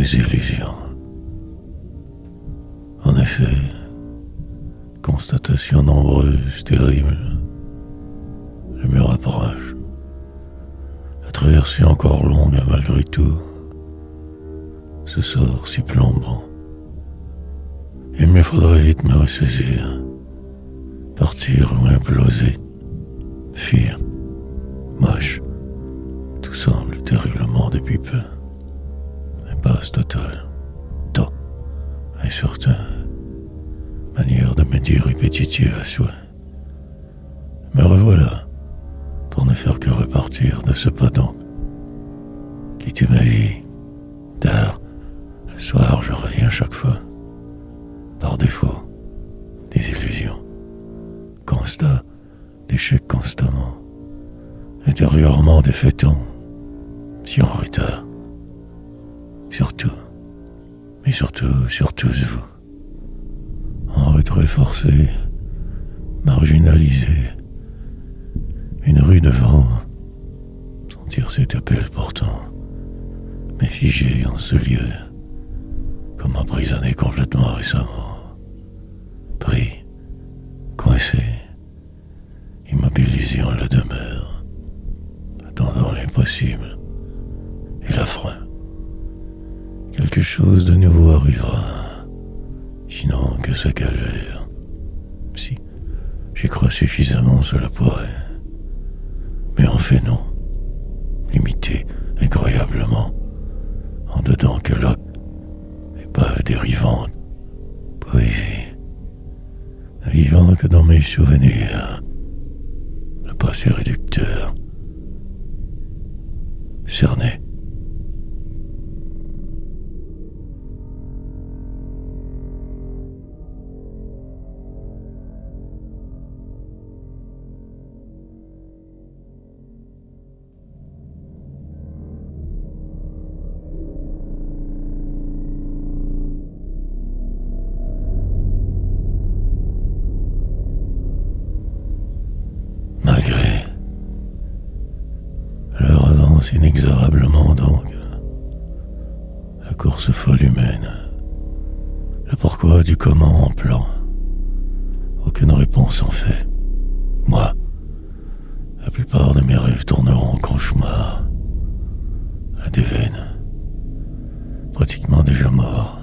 des illusions. En effet, constatation nombreuse, terrible. Je me rapproche. La traversée encore longue malgré tout. Ce sort si plombant. Il me faudrait vite me ressaisir. Partir ou imploser. Fuir. Moche. Tout semble terriblement depuis peu. Impasse totale. Temps. Et surtout, manière de me dire répétitive à souhait. Me revoilà, pour ne faire que repartir de ce pas donc. Quitter ma vie. Tard, le soir, je reviens chaque fois. Par défaut, des illusions. Constat d'échec constamment. Intérieurement défaitant, si en retard. Surtout, mais surtout vous. En retrait forcé, marginalisé, une rue devant, sentir cet appel pourtant, mais figé en ce lieu, comme emprisonné complètement récemment, pris, coincé, immobilisé en la demeure, attendant l'impossible et l'affreux. Quelque chose de nouveau arrivera, sinon que ce calvaire. Si, j'y crois suffisamment, cela pourrait. Mais en fait non. Limité incroyablement, en dedans que l'autre, épave dérivante, poésie, ne vivant que dans mes souvenirs, le passé réducteur, cerné. Malgré, l'heure avance inexorablement donc. La course folle humaine, le pourquoi du comment en plan. Aucune réponse en fait. Moi, la plupart de mes rêves tourneront en cauchemar. La déveine, pratiquement déjà mort,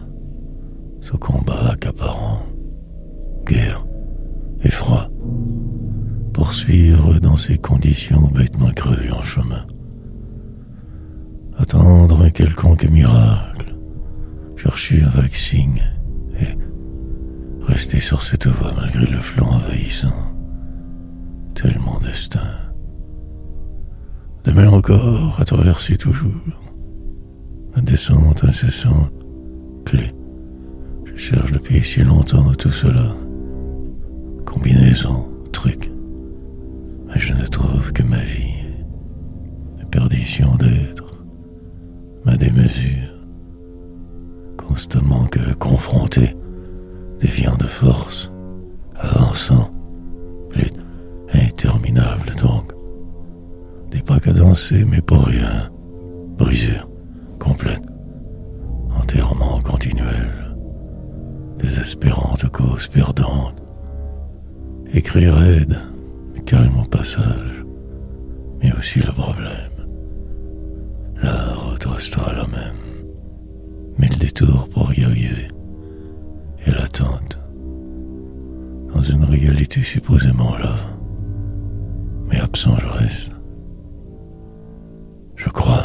sous combat accaparant, guerre, effroi. Poursuivre dans ces conditions bêtement crevues en chemin. Attendre un quelconque miracle, chercher un vaccin et rester sur cette voie malgré le flanc envahissant. Tel mon destin. Demain encore, à traverser toujours. La descente incessante, clé. Je cherche depuis si longtemps tout cela. Combinaison, truc. Mais je ne trouve que ma vie, la perdition d'être, ma démesure, constamment que confronté, déviant de force, avançant, lutte interminable donc, des pas cadencés mais pour rien, brisure complète, enterrement continuel, désespérante cause perdante, écrit raide, calme au passage, mais aussi le problème. La route restera la même, mais le détour pour y arriver, et l'attente, dans une réalité supposément là, mais absent je reste. Je crois.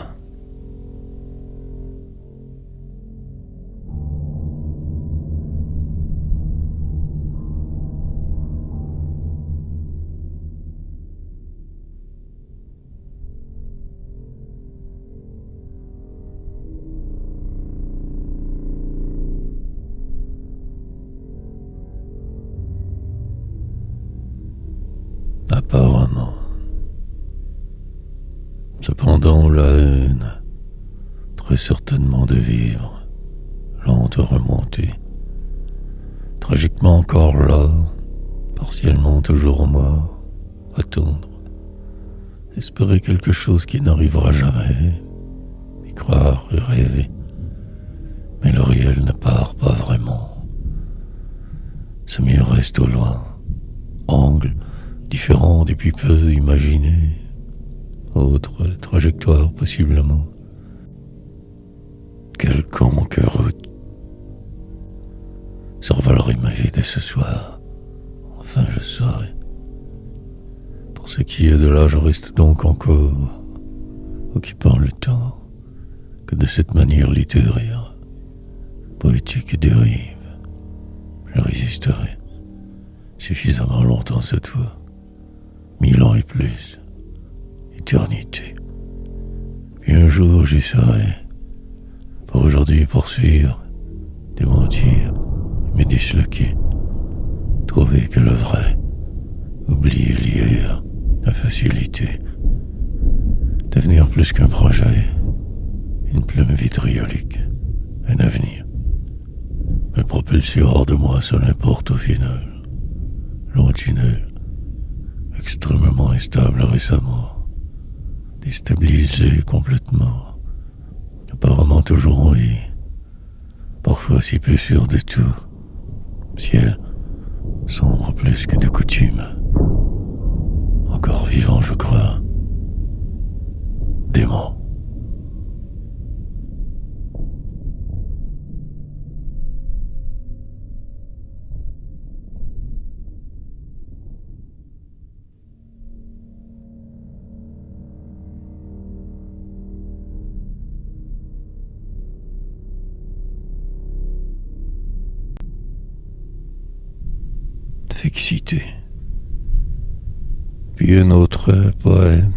Apparemment. Cependant, la haine, très certainement de vivre, lente remontée, tragiquement encore là, partiellement toujours mort, attendre, espérer quelque chose qui n'arrivera jamais, y croire et rêver, ciel ne part pas vraiment. Ce mur reste au loin, angle différent depuis peu imaginé, autre trajectoire possiblement. Quelconque route survolerait ma vie dès ce soir. Enfin, je saurai. Pour ce qui est de là, je reste donc encore occupant le temps que de cette manière littéraire, poétique dérive. Je résisterai suffisamment longtemps cette fois, 1000 ans et plus, éternité. Puis un jour j'y serai, pour aujourd'hui poursuivre, démentir, me disloquer, trouver que le vrai, oublier l'hier, la facilité, devenir plus qu'un projet, une plume vitriolique, un avenir, me propulser hors de moi, ça n'importe au final, long tunnel, extrêmement instable récemment, déstabilisé complètement, apparemment toujours en vie, parfois si peu sûr de tout, ciel sombre plus que de coutume, encore vivant je crois, démon. Fixité. Puis un autre poème.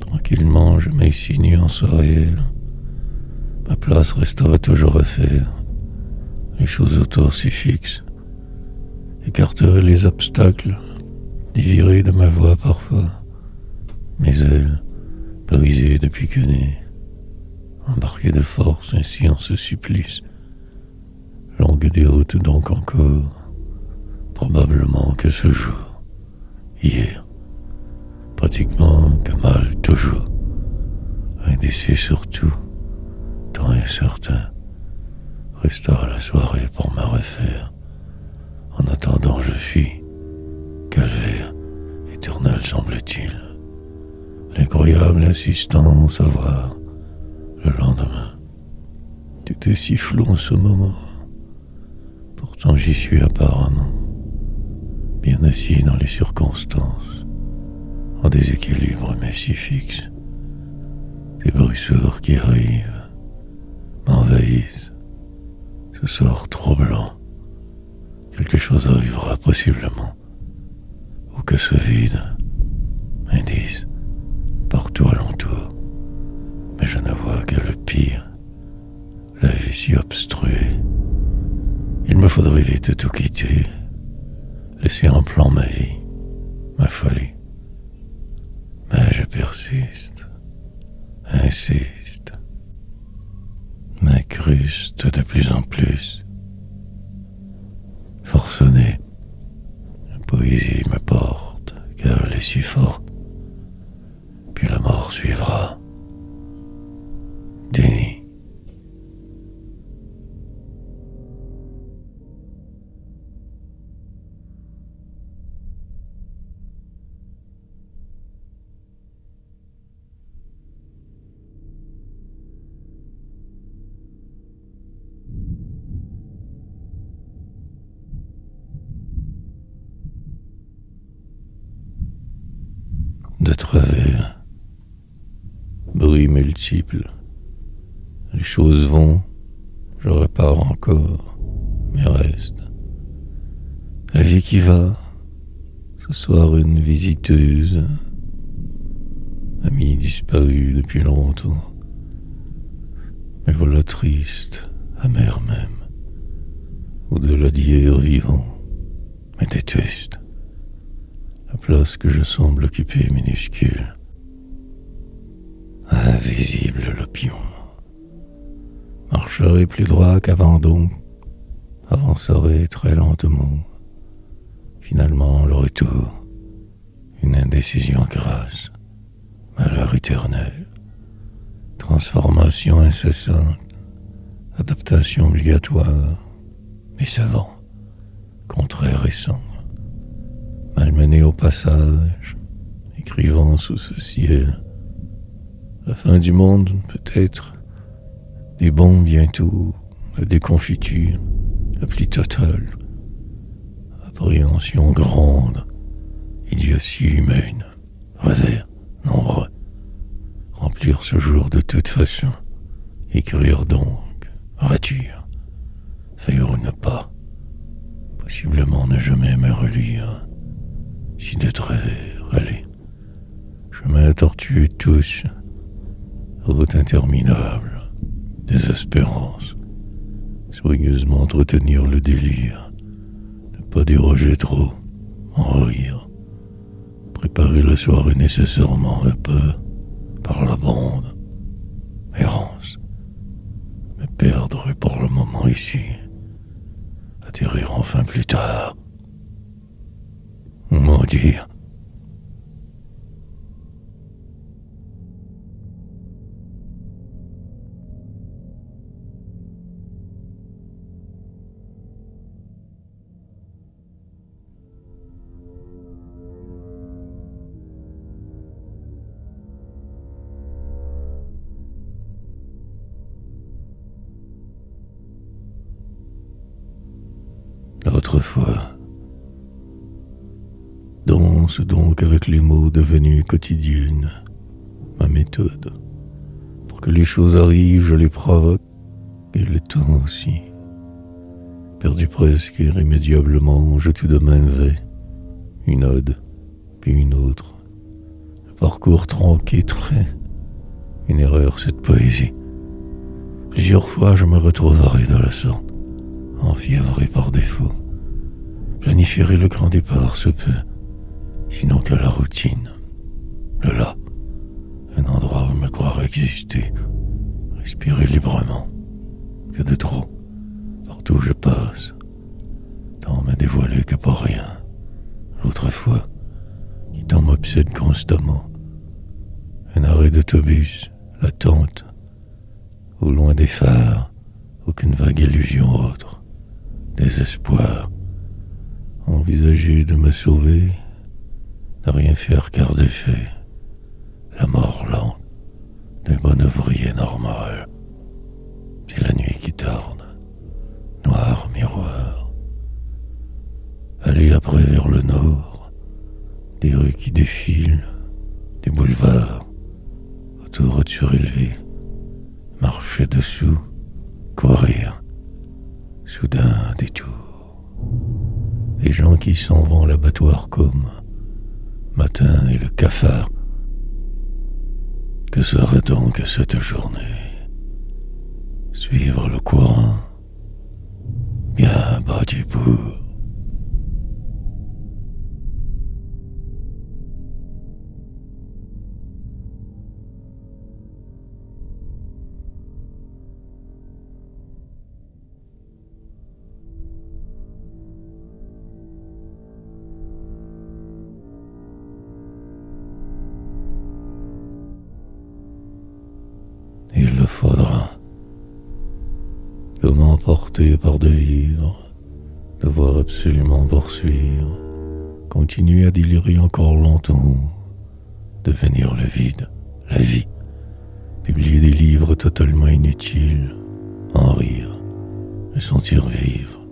Tranquillement, je m'insinue en soirée. Ma place restera toujours à faire. Les choses autour s'y fixent. Écarterai les obstacles, dévirer de ma voix parfois. Mes ailes, brisées depuis que né, embarquées de force ainsi en ce supplice. Longue déroute donc encore. Probablement que ce jour, hier, pratiquement comme mal toujours, indécis surtout, tant incertain, restera la soirée pour me refaire. En attendant, je fuis, calvaire éternel semble-t-il, l'incroyable insistance à voir le lendemain. Tout est si flou en ce moment, pourtant j'y suis apparemment. Bien assis dans les circonstances, en déséquilibre mais si fixe. Des bruits sourds qui arrivent, m'envahissent. Ce soir troublant, quelque chose arrivera possiblement, ou que ce vide, indice, partout alentour. Mais je ne vois que le pire, la vie si obstruée. Il me faudrait vite tout quitter. Laisser en plan ma vie, ma folie. Mais je persiste, insiste, m'incruste de plus en plus. Forcené, la poésie me porte, car elle est si forte. Puis la mort suivra. Déni. De travers, bruits multiples, les choses vont, je repars encore, mais reste. La vie qui va, ce soir une visiteuse, amie disparue depuis longtemps, mais voilà triste, amère même, au-delà d'hier vivant, mais déteste. La place que je semble occuper est minuscule. Invisible l'opium. Marcherai plus droit qu'avant donc. Avancerai très lentement. Finalement, le retour. Une indécision grasse. Malheur éternel. Transformation incessante. Adaptation obligatoire, décevant, contraire et sans, malmené au passage, écrivant sous ce ciel. La fin du monde, peut-être, des bombes bientôt, la déconfiture, la pluie totale, appréhension grande, idiotie humaine, revers nombreux, remplir ce jour de toute façon, écrire donc, rature, faire ou ne pas, possiblement ne jamais me relire, si de travers, allez, chemin tortueux tous, route interminable, désespérance, soigneusement entretenir le délire, ne pas déroger trop, en rire, préparer la soirée nécessairement un peu, par la bande, errance, me perdre pour le moment ici, atterrir enfin plus tard, maudire. L'autre fois, danse donc avec les mots devenus quotidiennes, ma méthode. Pour que les choses arrivent, je les provoque, et le temps aussi. Perdu presque irrémédiablement, je tout de même vais, une ode, puis une autre. Le parcours tronqué trait, une erreur cette poésie. Plusieurs fois je me retrouverai dans la sorte, enfiévré par défaut. Planifierer le grand départ se peut, sinon que la routine. Le là, un endroit où me croire exister, respirer librement, que de trop, partout où je passe, tant me dévoiler que pour rien. L'autre fois, qui tant m'obsède constamment, un arrêt d'autobus, l'attente, au loin des phares, aucune vague illusion autre, désespoir, envisager de me sauver, ne rien faire car de fait, la mort lente d'un bon ouvrier normal. C'est la nuit qui tarde, noir miroir. Aller après vers le nord, des rues qui défilent, des boulevards, autour surélevés, marcher dessous, courir, soudain détour. Des gens qui s'en vont à l'abattoir comme matin et le cafard. Que serait donc cette journée? Suivre le courant, bien bâti pour. Il le faudra. Comment emporté par de vivre, devoir absolument poursuivre, continuer à délirer encore longtemps, devenir le vide, la vie, publier des livres totalement inutiles, en rire, me sentir vivre,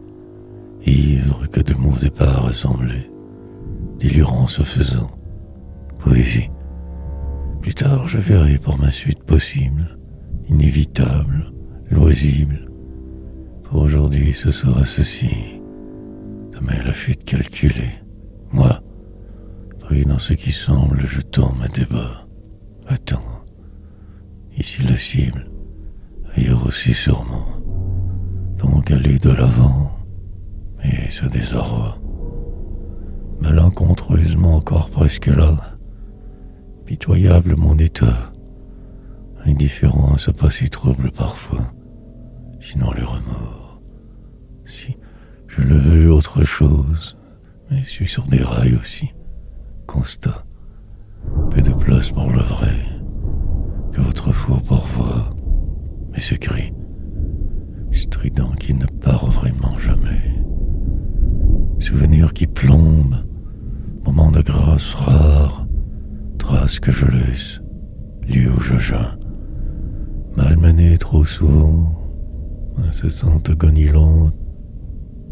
ivre que de mots épars rassemblés, délirant se faisant, poésie. Plus tard je verrai pour ma suite possible, inévitable, loisible. Pour aujourd'hui, ce sera ceci. Demain, la fuite calculée. Moi, pris dans ce qui semble, je tombe à débat. Attends. Ici la cible, ailleurs aussi sûrement. Donc aller de l'avant, mais ce désarroi. Malencontreusement encore presque là. Pitoyable mon état. Indifférence pas si trouble parfois, sinon les remords. Si je le veux autre chose, mais je suis sur des rails aussi. Constat, peu de place pour le vrai, que votre foi pourvoit, mais ce cri, strident qui ne part vraiment jamais. Souvenir qui plombe, moment de grâce rare, trace que je laisse, lieu où je geins. Malmené trop souvent, incessante agonie lente,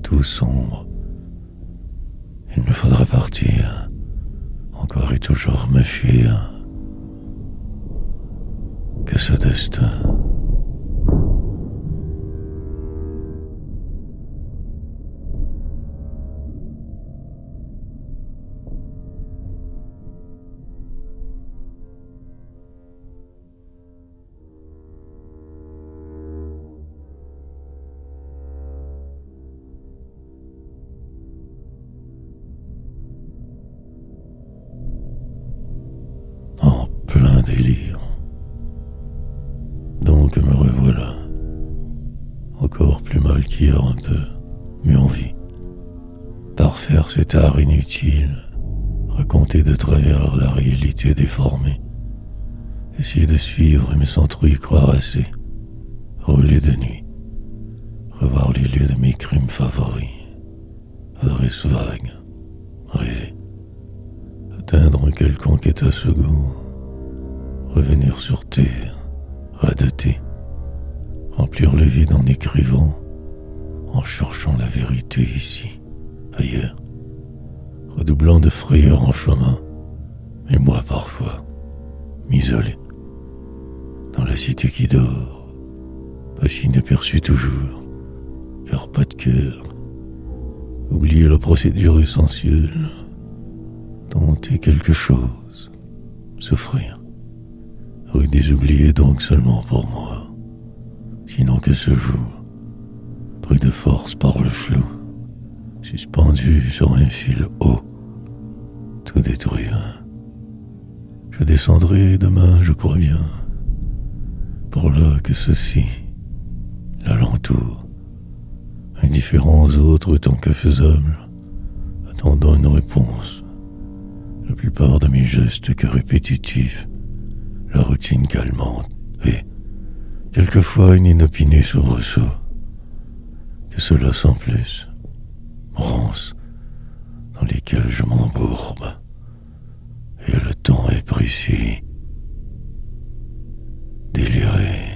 tout sombre. Il me faudra partir, encore et toujours me fuir. Que ce destin. En plein délire. Donc me revoilà, encore plus mal qu'hier un peu, mais en vie. Parfaire cet art inutile, raconter de travers la réalité déformée, essayer de suivre mais sans trop y croire assez, rouler de nuit, revoir les lieux de mes crimes favoris, adresse vague, rêver, atteindre un quelconque état second, revenir sur terre, radoter, remplir le vide en écrivant, en cherchant la vérité ici, ailleurs, redoublant de frayeur en chemin, et moi parfois, m'isoler, dans la cité qui dort, pas si inaperçue toujours, car pas de cœur, oublier la procédure essentielle, tenter quelque chose, souffrir. Rue des oubliés donc seulement pour moi, sinon que ce jour, pris de force par le flou, suspendu sur un fil haut, tout détruire. Je descendrai demain, je crois bien, pour là que ceci, l'alentour, indifférents aux autres tant que faisable, attendant une réponse. La plupart de mes gestes que répétitifs, la routine calmante et, quelquefois, une inopinée soubresaut. Que cela sans plus, ronces dans lesquelles je m'embourbe, et le temps est précis, déliré.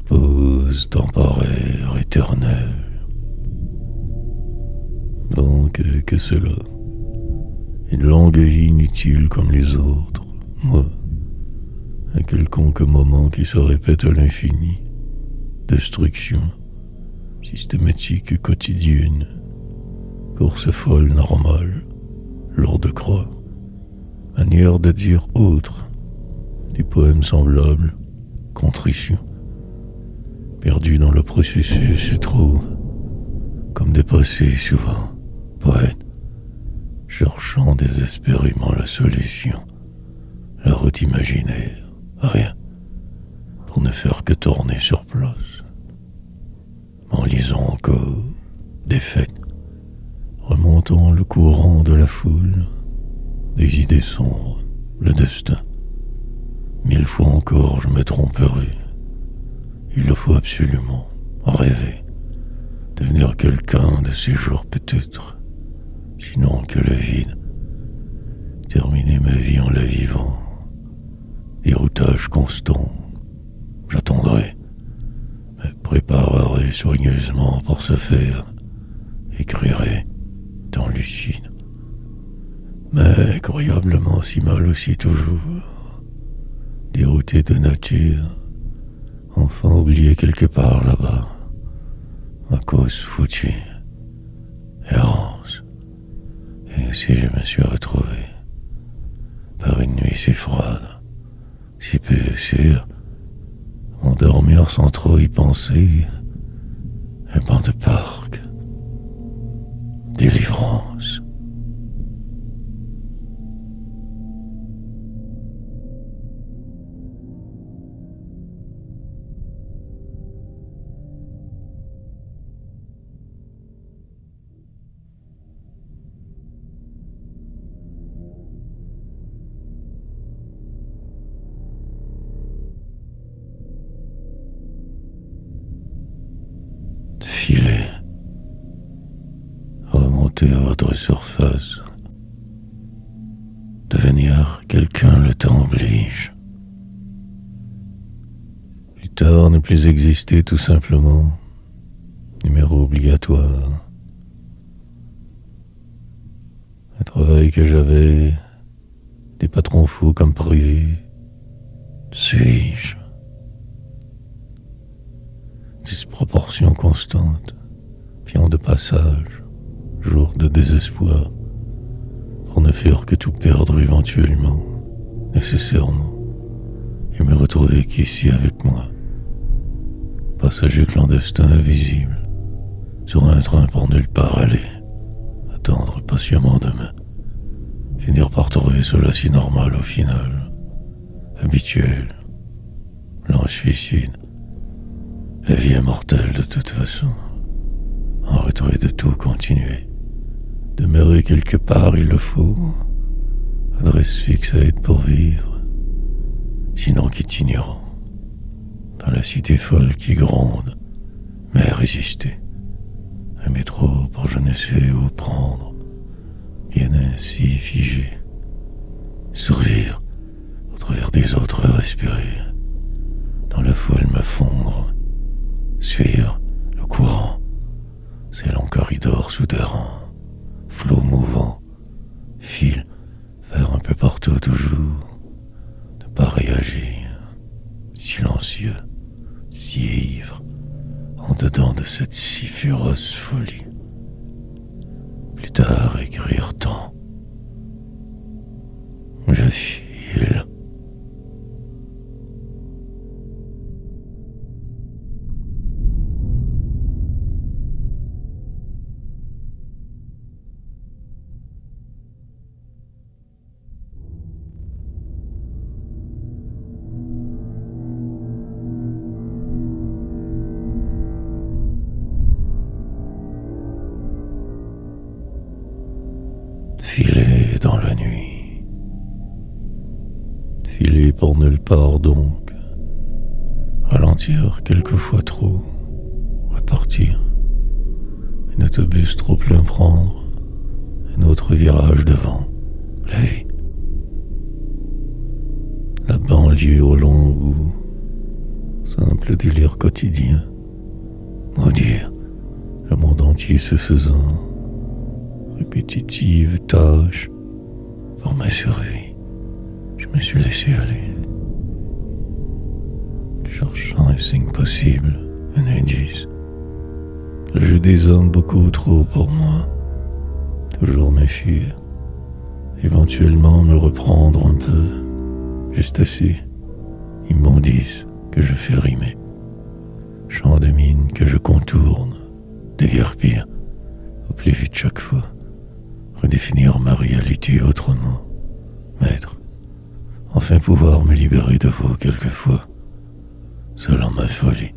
Pause temporaire éternelle. Donc, que cela? Une longue vie inutile comme les autres, moi. Un quelconque moment qui se répète à l'infini. Destruction, systématique et quotidienne. Course folle normale, lourde croix. Manière de dire autre. Des poèmes semblables, contrition. Perdu dans le processus, c'est trop, comme dépassé souvent, poète, cherchant désespérément la solution, la route imaginaire, rien, pour ne faire que tourner sur place. En lisant encore, défaite, remontant le courant de la foule, des idées sombres, le destin. 1000 fois encore je me tromperai. Il le faut absolument, rêver, devenir quelqu'un de ces jours peut-être, sinon que le vide, terminer ma vie en la vivant, déroutage constant, j'attendrai, me préparerai soigneusement pour ce faire, écrirai, temps lucide, mais incroyablement si mal aussi toujours, dérouté de nature, enfin oublié quelque part là-bas, ma cause foutue, errance, et si je me suis retrouvé, par une nuit si froide, si peu sûre, m'endormir sans trop y penser, un banc de parc, délivrance. Filer, remonter à votre surface, devenir quelqu'un le temps oblige. Plus tard, ne plus exister tout simplement, numéro obligatoire. Un travail que j'avais, des patrons fous comme prévu, suis-je? Disproportion constante, pion de passage, jour de désespoir, pour ne faire que tout perdre éventuellement, nécessairement, et me retrouver qu'ici avec moi, passager clandestin invisible, sur un train pour nulle part aller, attendre patiemment demain, finir par trouver cela si normal au final, habituel, lent suicide. La vie est mortelle de toute façon. En retrait de tout continuer. Demeurer quelque part, il le faut. Adresse fixe à être pour vivre. Sinon qu'itinérant. Dans la cité folle qui gronde, mais résister. Un métro pour je ne sais où prendre. Bien ainsi figé. Survivre au travers des autres respirer. Dans la foule me fondre. Suivre le courant, ces longs corridors souterrains, flots mouvants, fil, faire un peu partout toujours, ne pas réagir, silencieux, si ivre, en dedans de cette si féroce folie. Plus tard écrire tant, je file. Filer dans la nuit. Filer pour nulle part donc. Ralentir quelquefois trop. Repartir. Un autobus trop plein prendre. Un autre virage devant. La vie. La banlieue au long bout. Simple délire quotidien. Maudire le monde entier se faisant. Répétitive tâche pour ma survie. Je me suis laissé aller, cherchant un signe possible, un indice. Le jeu des hommes beaucoup trop pour moi. Toujours me fuir, éventuellement me reprendre un peu, juste assez. Immondice que je fais rimer, champ de mine que je contourne, déguerpir au plus vite chaque fois. Redéfinir ma réalité autrement, maître, enfin pouvoir me libérer de vous quelquefois, selon ma folie,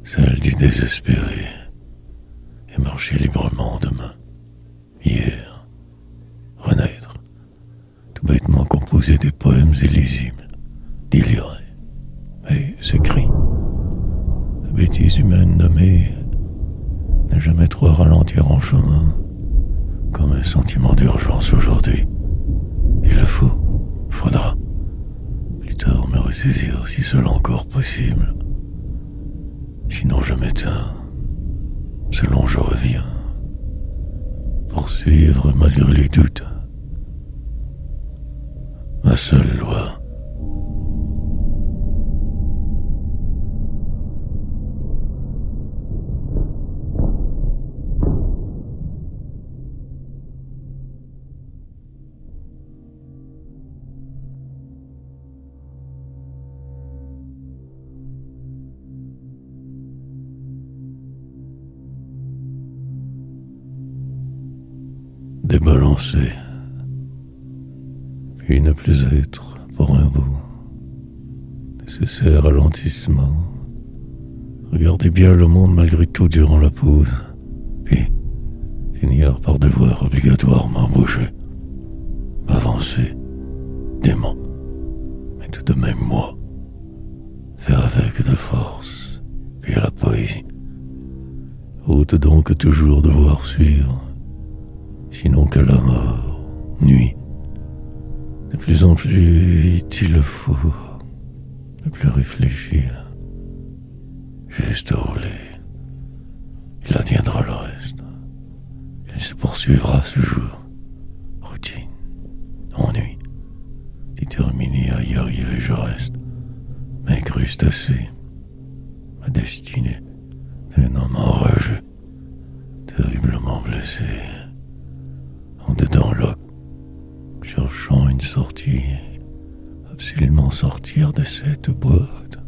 celle du désespéré, et marcher librement demain, hier, renaître, tout bêtement composer des poèmes illisibles, délirés, mais s'écrit, la bêtise humaine nommée, ne jamais trop ralentir en chemin, comme un sentiment d'urgence aujourd'hui. Il le faut, faudra. Plus tard me ressaisir si cela encore possible. Sinon je m'éteins. Selon je reviens. Poursuivre malgré les doutes. Ma seule loi. débalancer, puis ne plus être, pour un bout, nécessaire ralentissement. Regardez bien le monde malgré tout durant la pause, puis finir par devoir obligatoirement bouger, avancer, dément, mais tout de même moi, faire avec de force, puis à la poésie. Route donc toujours devoir suivre, sinon que la mort, nuit. De plus en plus vite il le faut, ne plus réfléchir, juste rouler. Il adviendra le reste. Il se poursuivra ce jour. Routine, ennui. Déterminé à y arriver, je reste. Mais crustacé, ma destinée, d'un homme enragé, terriblement blessé, en dedans l'oc, cherchant une sortie, absolument sortir de cette boîte,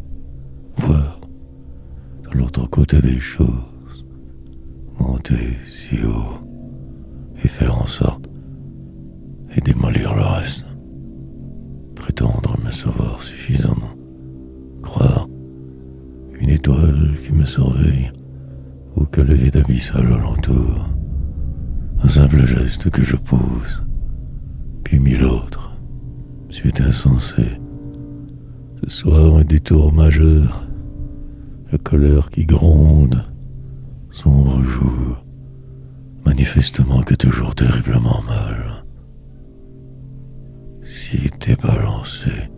voir de l'autre côté des choses, monter si haut et faire en sorte et démolir le reste, prétendre me savoir suffisamment, croire une étoile qui me surveille ou que le vide abyssal alentour, un simple geste que je pose, puis mille autres, suite insensée. Ce soir un détour majeur, la colère qui gronde, sombre jour, manifestement que toujours terriblement mal. Si t'es balancé,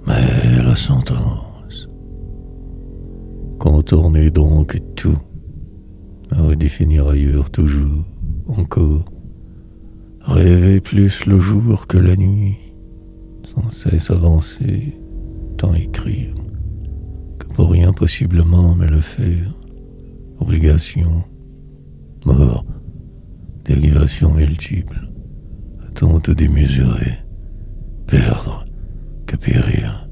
mais la sentence, contourner donc tout, à redéfinir ailleurs toujours, encore, rêver plus le jour que la nuit, sans cesse avancer, tant écrire, que pour rien possiblement mais le faire, obligation, mort, dérivation multiple, attente démesurée, perdre, que périr,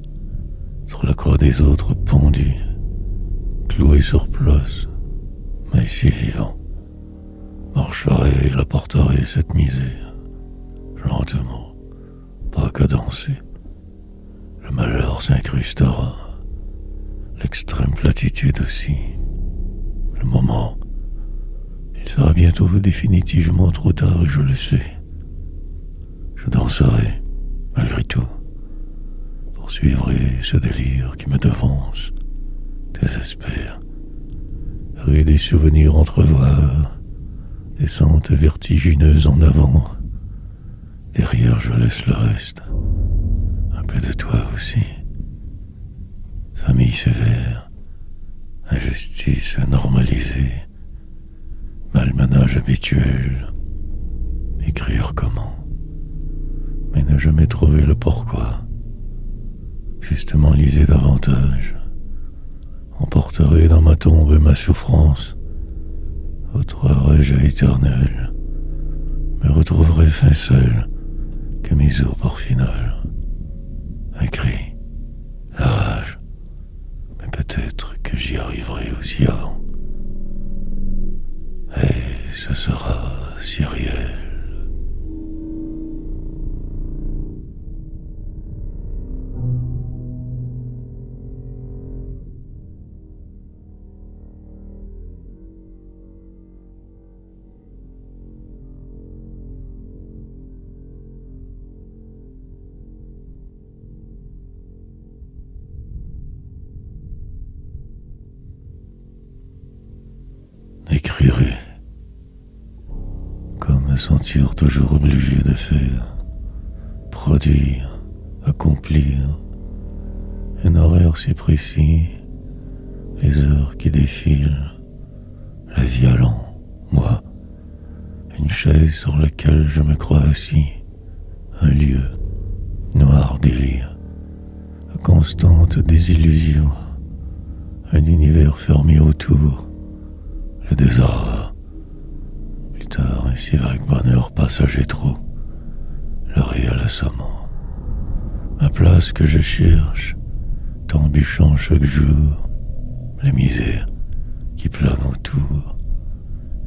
sur la croix des autres pendu, cloué sur place, mais si vivant, marcherai et la porterai cette misère, lentement, pas cadencé, le malheur s'incrustera, l'extrême platitude aussi, le moment, il sera bientôt définitivement trop tard et je le sais, je danserai, malgré tout, poursuivrai ce délire qui me devance, désespère, et des souvenirs entrevoir, des sentes vertigineuses en avant, derrière je laisse le reste, un peu de toi aussi, famille sévère, injustice normalisée, malmenage habituel, écrire comment, mais ne jamais trouver le pourquoi. Justement lisez davantage, emporterez dans ma tombe ma souffrance, votre rage éternelle, me retrouverez fin seul, que mes os pour final, un cri, la rage, mais peut-être que j'y arriverai aussi avant, et ce sera si réel. Écrirai, comme me sentir toujours obligé de faire, produire, accomplir, un horaire si précis, les heures qui défilent, la vie allant, moi, une chaise sur laquelle je me crois assis, un lieu, noir délire, à constante désillusion, un univers fermé autour, le désarroi. Plus tard, un si vague bonheur passager trop, le réel assommant. Ma place que je cherche, t'embuchant chaque jour, la misère qui plane autour,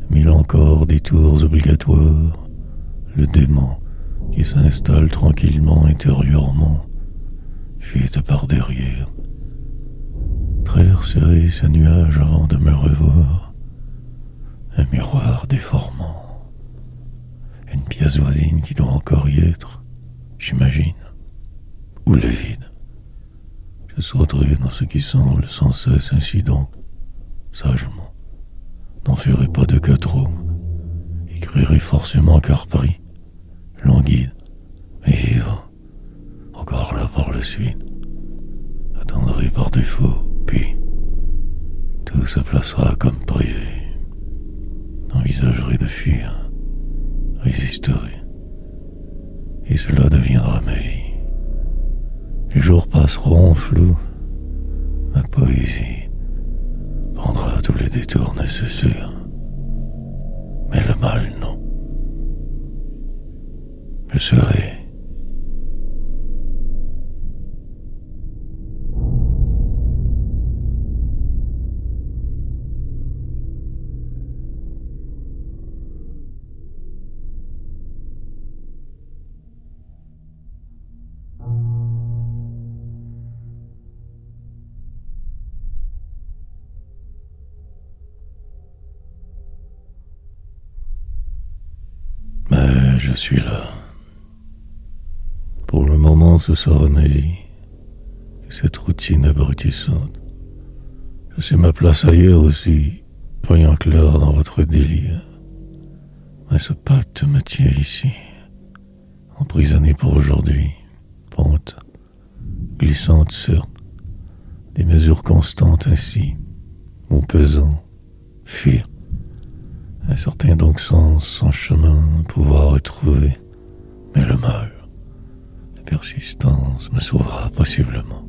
mille encore détours obligatoires, le démon qui s'installe tranquillement intérieurement, fuite par derrière. Traverserai ce nuage avant de me revoir, un miroir déformant, une pièce voisine qui doit encore y être, j'imagine, ou le vide. Je sauterai dans ce qui semble sans cesse ainsi donc, sagement, n'en ferai pas de cas trop, écrirai forcément car pris, languide, mais vivant, encore là par la suite, attendrai par défaut, puis tout se placera comme prévu. Envisagerai de fuir, résisterai, et cela deviendra ma vie. Les jours passeront en flou, ma poésie prendra tous les détours nécessaires. Mais le mal, non. Je serai mais je suis là. Pour le moment, ce sera ma vie, que cette routine abrutissante. Je sais ma place ailleurs aussi, voyant clair dans votre délire. Mais ce pacte me tient ici, emprisonné pour aujourd'hui. Pente, glissante certes, des mesures constantes ainsi, mon pesant, fuir. Un certain donc sens, sans chemin, pouvoir retrouver. Mais le mal, la persistance me sauvera possiblement.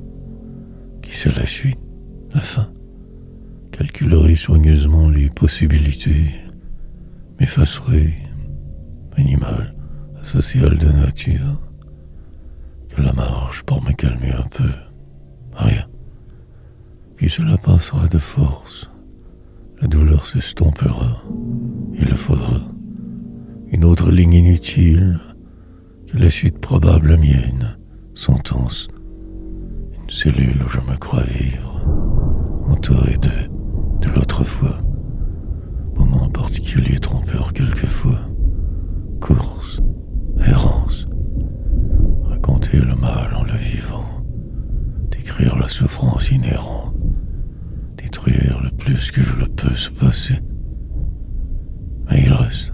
Qui sait la suite, la fin? Calculerai soigneusement les possibilités, m'effacerai, animal, social de nature, que la marche pour me calmer un peu, rien. Puis cela passera de force, la douleur s'estompera, il le faudra, une autre ligne inutile, que la suite probable mienne, sentence, une cellule où je me crois vivre, entouré de l'autre fois, moment particulier trompeur quelquefois, course, errance, raconter le mal en le vivant, décrire la souffrance inhérente, détruire le plus que je le peux se passer. Mais il resta.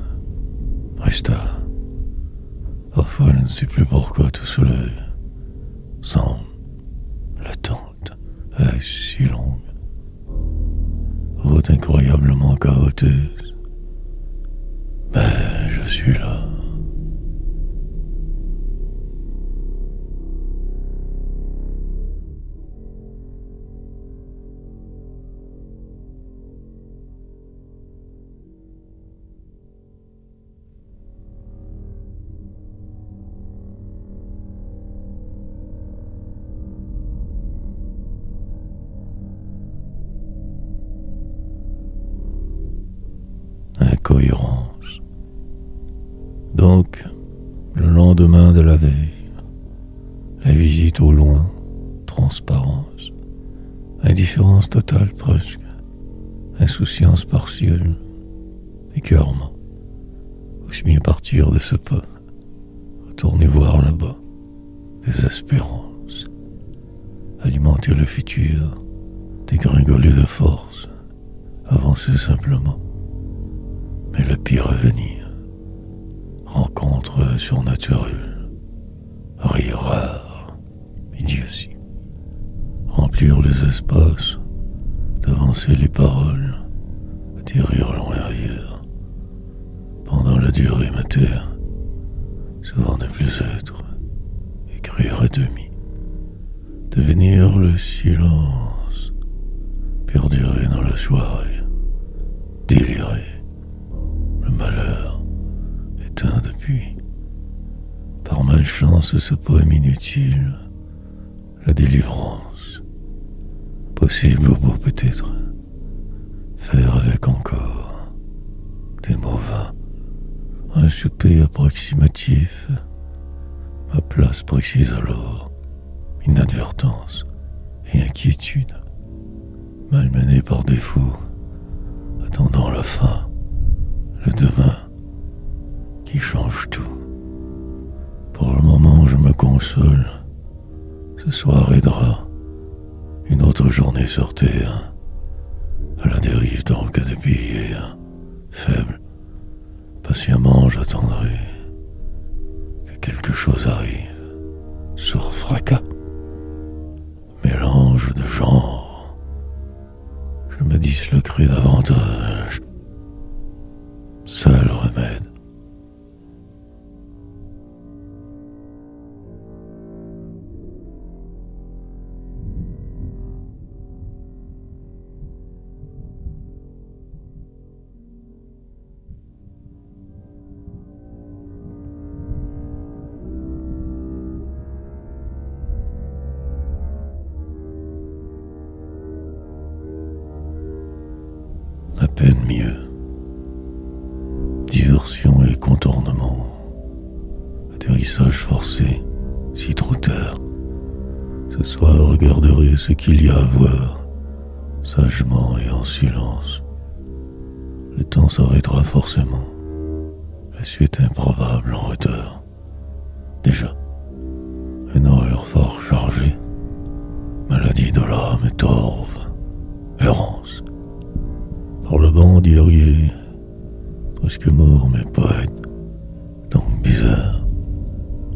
Parfois je ne sais plus pourquoi tout cela semble, l'attente est si longue, route incroyablement chaotique, mais je suis là. Incohérence. Donc, le lendemain de la veille, la visite au loin, transparence, indifférence totale presque, insouciance partielle, écœurement. Aussi bien partir de ce pas, retourner voir là-bas, désespérance, alimenter le futur, dégringoler de force, avancer simplement. Mais le pire à venir, rencontre surnaturelle, rire rare, idiotie, remplir les espaces, devancer les paroles, atterrir loin ailleurs, pendant la durée me taire, souvent ne plus être. demi, devenir le silence, perdurer dans la soirée, délirer, le malheur éteint depuis. Par malchance, ce poème inutile, la délivrance, possible au beau peut-être, faire avec encore des mots vains, un souper approximatif, ma place précise alors, inadvertance et inquiétude, malmenée par défaut, attendant la fin, le demain, qui change tout. Pour le moment, je me console, ce soir aidera, une autre journée sur terre, à la dérive donc à des billets faibles. Patiemment j'attendrai que quelque chose arrive, sourd fracas, mélange de genres, je me disloquerai davantage, seul remède. À peine mieux. Diversion et contournement. Atterrissage forcé, si trop tard. Ce soir, regarderai ce qu'il y a à voir, sagement et en silence. Le temps s'arrêtera forcément. La suite improbable en retard. Déjà, un horaire fort chargé. Maladie de l'âme et torve. Errance. Par le banc d'y arriver, presque mort mais poète, donc bizarre,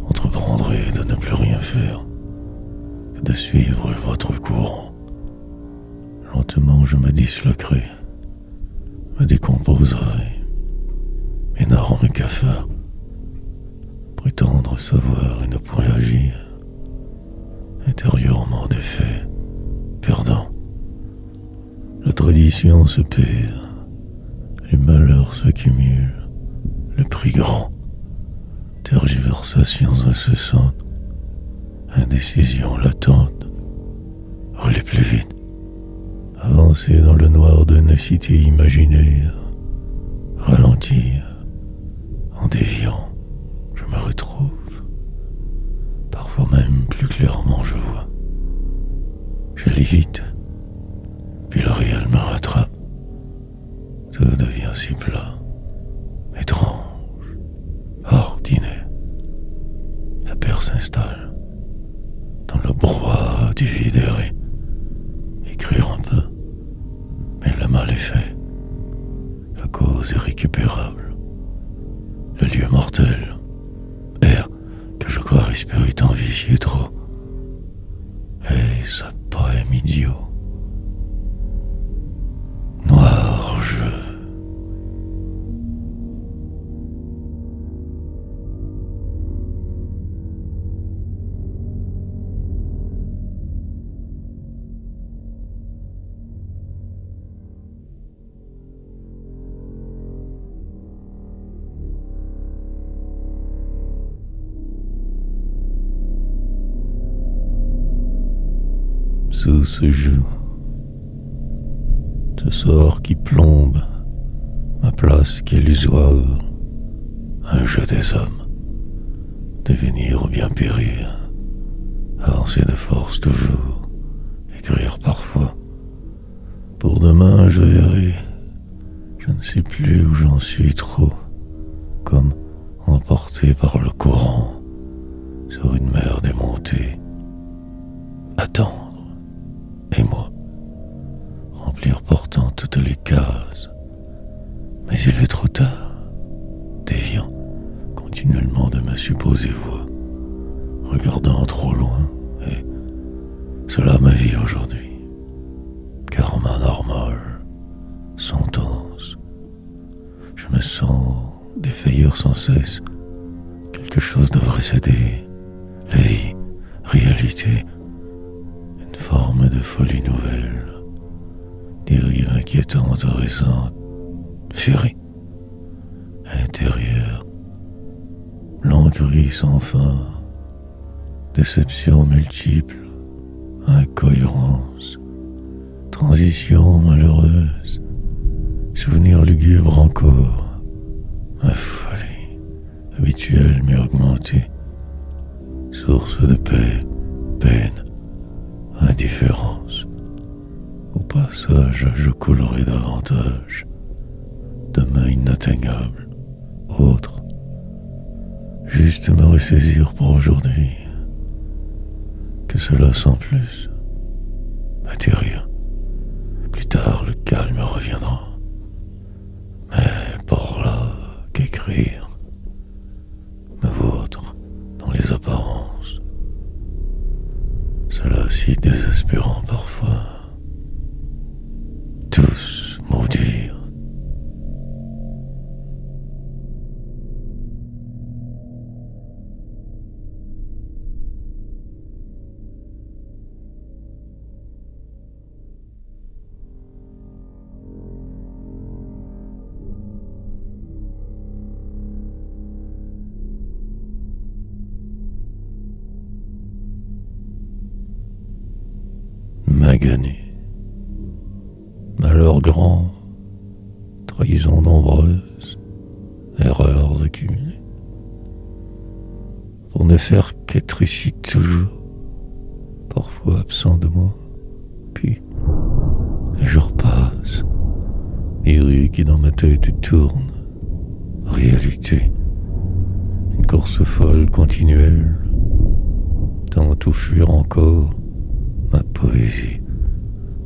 entreprendrai de ne plus rien faire, que de suivre votre courant. Lentement je me disloquerai, me décomposerai, énorme cafard, prétendre savoir et ne point agir, intérieurement défait, perdant. La tradition se perd, les malheurs se cumulent, le prix grand, tergiversations incessantes, indécision latente, aller plus vite, avancer dans le noir d'une cité imaginaire, ralentir, en déviant, je me retrouve, parfois même plus clairement je vois, j'allais vite, puis le réel me rattrape. Tout devient si plat, étrange, ordinaire. La peur s'installe dans le brouhaha du vide erré. Écrire un peu, mais le mal est fait. La cause est récupérable. Le lieu mortel, air que je crois respirer tant vicié trop. Et ce poème idiot. Noir jeu. Sous ce joug, ce sort qui plombe ma place qui est illusoire, un jeu des hommes, devenir ou bien périr, avancer de force toujours, écrire parfois. Pour demain je verrai, je ne sais plus où j'en suis trop, comme emporté par le courant sur une mer démontée. Attendre, et moi, remplir pourtant toutes les cases. Mais il est trop tard, déviant continuellement de ma supposée voix, regardant trop loin, et cela ma vie aujourd'hui. Karma normal, sentence. Je me sens défaillir sans cesse. Quelque chose devrait céder. La vie réalité, une forme de folie nouvelle, dérive inquiétante, récente, furie, intérieure, long cri sans fin, déception multiple, incohérence, transition malheureuse, souvenir lugubre encore, ma folie, habituelle mais augmentée, source de paix, peine, indifférence. Au passage, je coulerai davantage, demain inatteignable, autre, juste me ressaisir pour aujourd'hui, que cela sans plus, atterrir. Plus tard, le calme reviendra, mais pour là qu'écrire, me vautre dans les apparences, cela si désespérant parfois, tous maudire. Magané, malheur grand, trahison nombreuse, erreurs accumulées, pour ne faire qu'être ici toujours, parfois absent de moi. Puis, les jours passent, les rues qui dans ma tête tournent, réalité, une course folle continuelle, tant tout fuir encore, ma poésie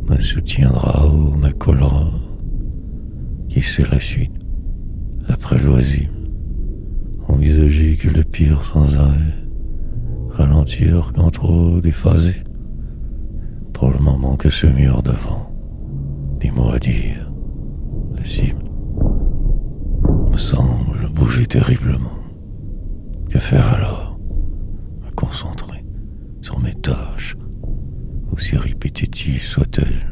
me soutiendra ou m'accolera. Qui sait la suite, après loisir, envisager que le pire sans arrêt, ralentir quand trop déphasé, pour le moment que ce mur devant, des mots à dire, la cible, me semble bouger terriblement. Que faire alors? Me concentrer sur mes tâches, aussi répétitive soit-elle.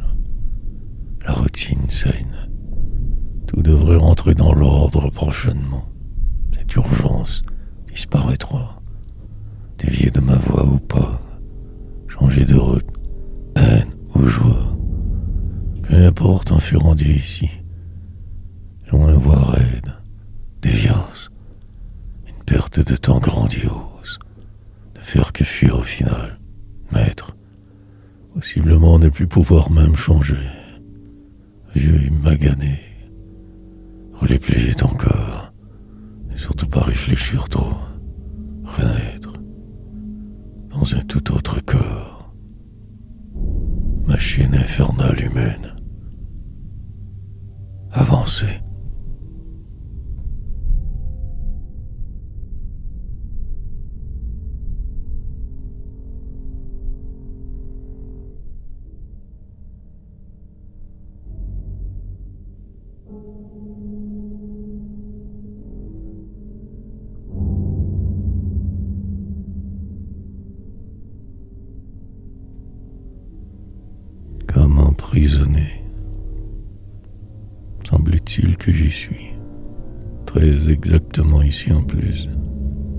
La routine saine. Tout devrait rentrer dans l'ordre prochainement. Cette urgence disparaîtra. Dévier de ma voie ou pas. Changer de route. Haine ou joie. Peu importe en fut rendu ici. Loin voie raide. Déviance. Une perte de temps grandiose. Ne faire que fuir au final. Maître. Possiblement ne plus pouvoir même changer. Vieux et magané. Rouler plus vite encore. Et surtout pas réfléchir trop. Renaître. Dans un tout autre corps. Machine infernale humaine. Avancer. Comme emprisonné. Semble-t-il que j'y suis. Très exactement ici en plus.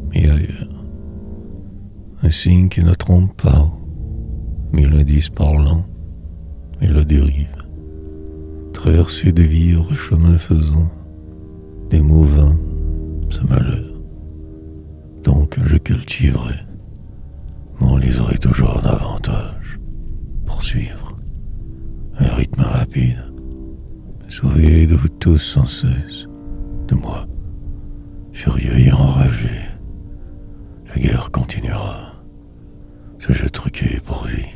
Mais ailleurs. Un signe qui ne trompe pas. Mais l'indice parlant. Et la dérive. Traverser des vivres chemin faisant. Des mots vains. Ce malheur. Donc je cultiverai. M'en liserai toujours davantage. Poursuivre. Un rythme rapide, me sauver de vous tous sans cesse, de moi, furieux et enragé. La guerre continuera, ce jeu truqué pour vie.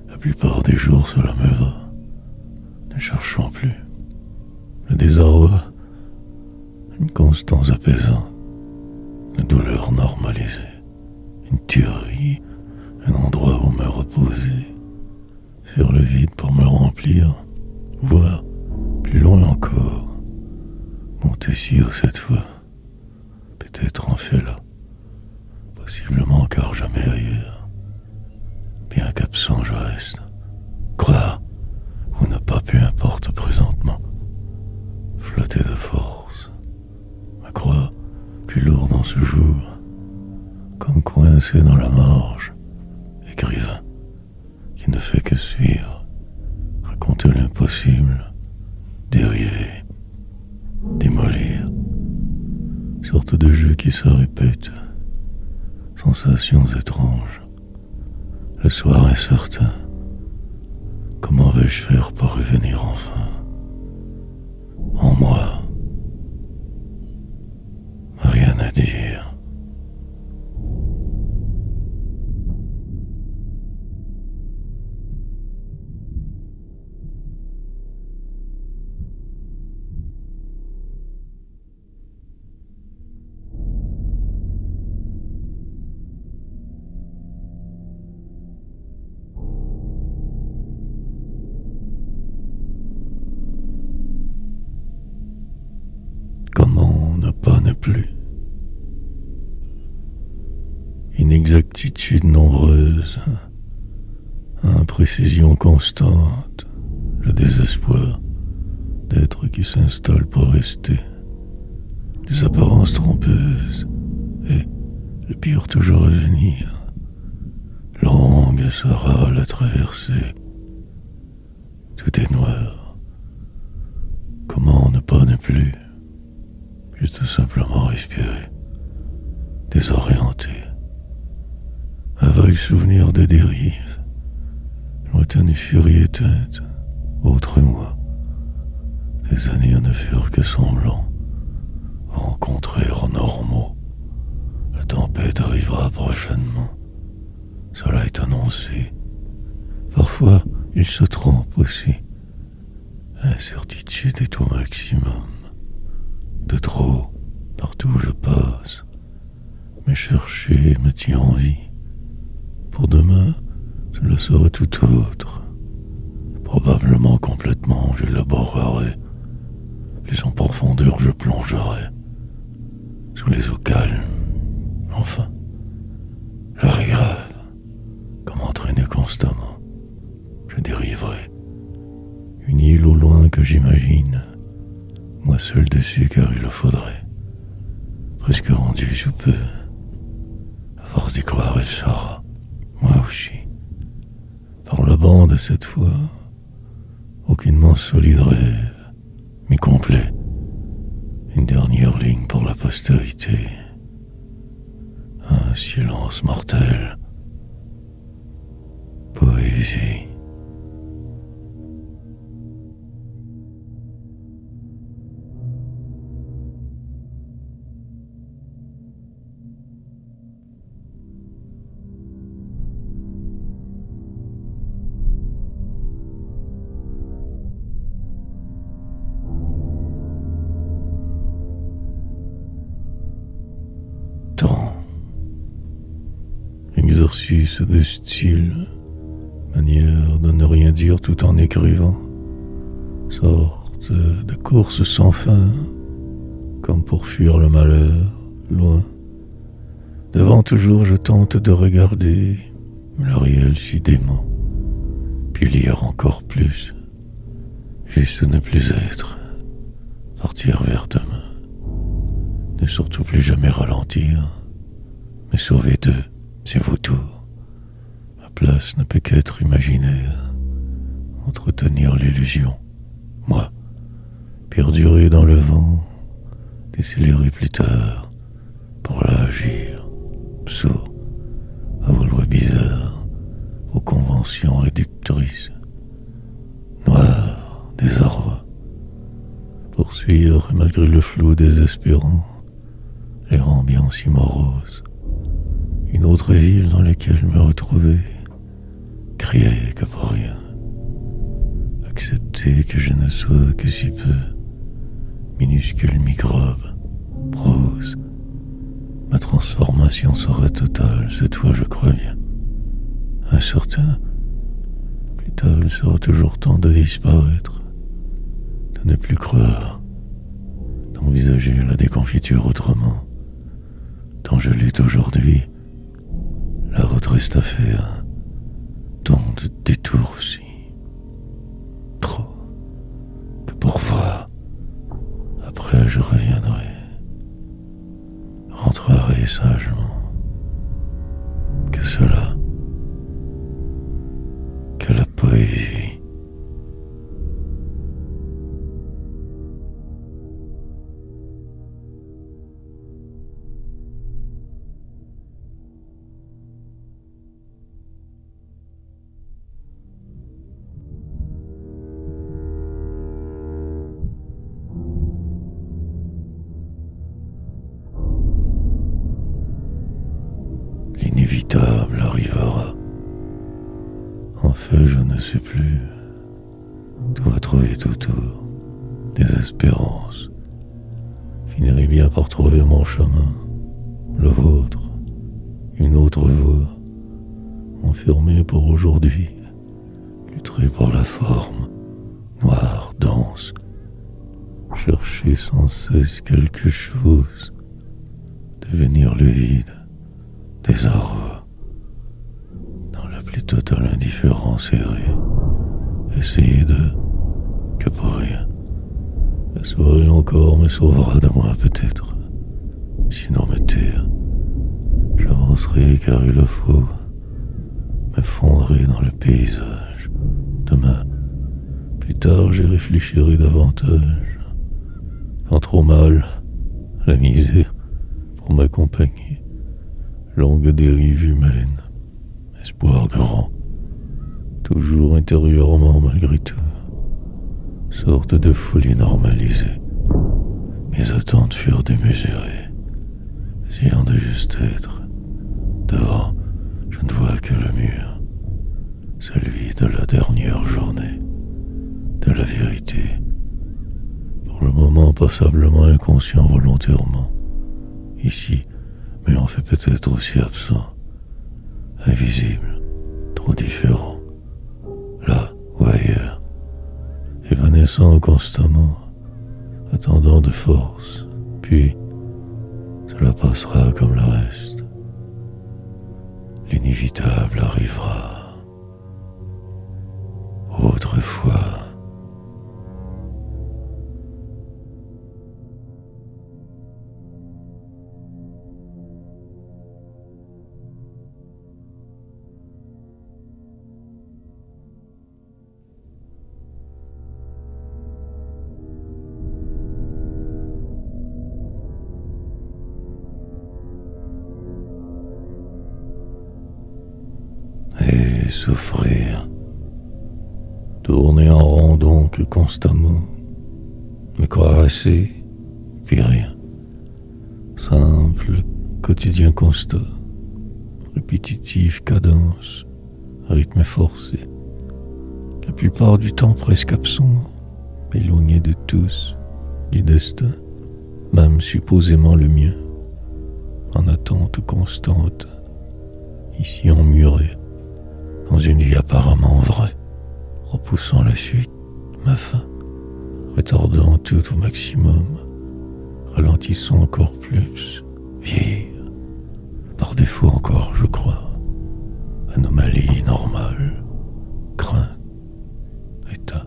La plupart des jours cela me va, ne cherchons plus. Le désarroi, une constance apaisante, la douleur normalisée, une tuerie, un endroit où me reposer. Faire le vide pour me remplir, voir plus loin encore, monter si haut cette fois, peut-être en fait là, possiblement car jamais ailleurs. comme coincé dans la marge, écrivain qui ne fait que suivre, raconter l'impossible, dériver, démolir, sorte de jeu qui se répète, sensations étranges. Le soir est certain. Comment vais-je faire pour revenir enfin en moi? Rien à dire. Comment ne pas ne plus? Inexactitudes nombreuses, imprécision constante, le désespoir d'être qui s'installe pour rester, les apparences trompeuses et le pire toujours à venir. Longue sera la traversée, tout est noir. Comment ne pas ne plus? Puis tout simplement respirer, désorienté, un vague souvenir de dérive, lointaine furie éteinte, autre moi. Des années ne furent que semblants, rencontrés en normaux. La tempête arrivera prochainement, cela est annoncé. Parfois, il se trompe aussi. L'incertitude est au maximum. De trop, partout où je passe. Mais chercher me tient en vie. Pour demain, cela sera tout autre. Probablement complètement, j'élaborerai. Plus en profondeur, je plongerai. Sous les eaux calmes. Enfin, l'arrêt grave. Comme entraîné constamment, je dériverai. Une île au loin que j'imagine. Moi seul dessus car il le faudrait. Presque rendu sous peu. À force d'y croire, elle sera. Moi aussi. Par la bande cette fois. Aucunement solide rêve. Mais complet. Une dernière ligne pour la postérité. Un silence mortel. Poésie. Temps. Exercice de style. Manière de ne rien dire tout en écrivant. Sorte de course sans fin. Comme pour fuir le malheur, loin. Devant toujours je tente de regarder le réel si dément. Puis lire encore plus. Juste ne plus être. Partir vers demain. Ne surtout plus jamais ralentir. Mais sauver d'eux, c'est vos tours. Ma place ne peut qu'être imaginaire. Entretenir l'illusion. Moi, perdurer dans le vent. Décélérer plus tard. Pour là agir. Sourd à vos lois bizarres. Aux conventions réductrices. Noir, désarroi. Poursuivre malgré le flou désespérant. Les rend bien si moroses. Une autre ville dans laquelle me retrouver. Crier que pour rien. Accepter que je ne sois que si peu. Minuscule microbe. Prose. Ma transformation sera totale, cette fois je crois bien. Incertain. Plus tard il sera toujours temps de disparaître. De ne plus croire. D'envisager la déconfiture autrement. Tant je lutte aujourd'hui, la route reste à faire. Tant de détours aussi. Trop. Que pour voir. Après je reviendrai. Rentrerai sagement. l'inévitable arrivera. En fait, je ne sais plus. Tout va trouver tout autour. Des espérances. Finirai bien par trouver mon chemin. Le vôtre. Une autre voie. Enfermé pour aujourd'hui. Lutterai pour la forme. Noire, dense. Chercher sans cesse quelque chose. Devenir le vide. Désarroi. Dans la plus totale indifférence errée. Essayer de... que pour rien. La soirée encore me sauvera de moi peut-être. Sinon me taire. J'avancerai car il le faut. M'effondrer dans le paysage. Demain, plus tard j'y réfléchirai davantage. Quand trop mal, la misère pour m'accompagner. Longue dérive humaine. Espoir grand. Toujours intérieurement malgré tout. Sorte de folie normalisée. Mes attentes furent démesurées. Essayant de juste être. Devant, je ne vois que le mur. Celui de la dernière journée. De la vérité. Pour le moment passablement inconscient volontairement. Ici, mais on fait peut-être aussi absent. Invisible. Trop différent. Là ou ailleurs. Évanescent constamment, attendant de force, puis cela passera comme le reste. L'inévitable arrivera. Autrefois. Et souffrir. Tourner en rond donc constamment. Me croire assez, puis rien. Simple, quotidien constat. Répétitive cadence, rythme forcé. La plupart du temps presque absent, éloigné de tous, du destin, même supposément le mien. En attente constante, ici emmuré. Dans une vie apparemment vraie, repoussant la suite, ma fin, retardant tout au maximum, ralentissant encore plus, vieillir, par défaut encore, je crois, anomalie normale, crainte, état,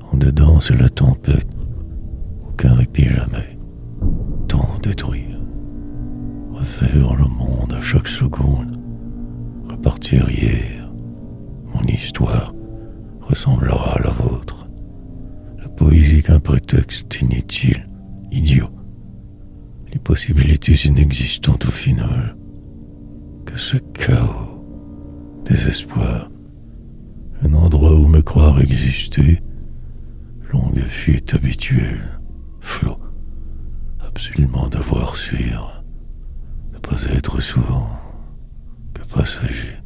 en dedans c'est la tempête, aucun répit jamais, tant détruire, refaire le monde à chaque seconde, repartir hier. Mon histoire ressemblera à la vôtre. La poésie qu'un prétexte inutile, idiot. Les possibilités inexistantes au final. Que ce chaos, désespoir. Un endroit où me croire exister. Longue fuite habituelle. Flot. Absolument devoir suivre. Ne pas être souvent que passager.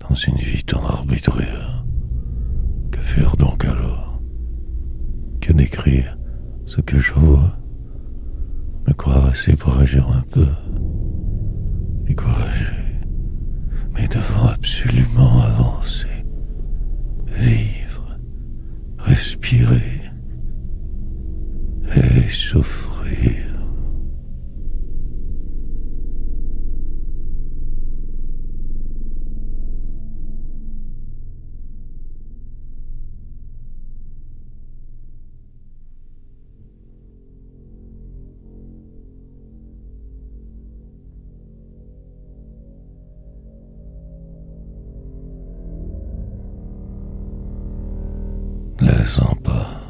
Dans une vie tant arbitraire. Que faire donc alors? Que décrire ce que je vois? Me croire assez pour agir un peu. Découragé. Mais devant absolument avancer. Vivre. Respirer. Et souffrir. Laissant pas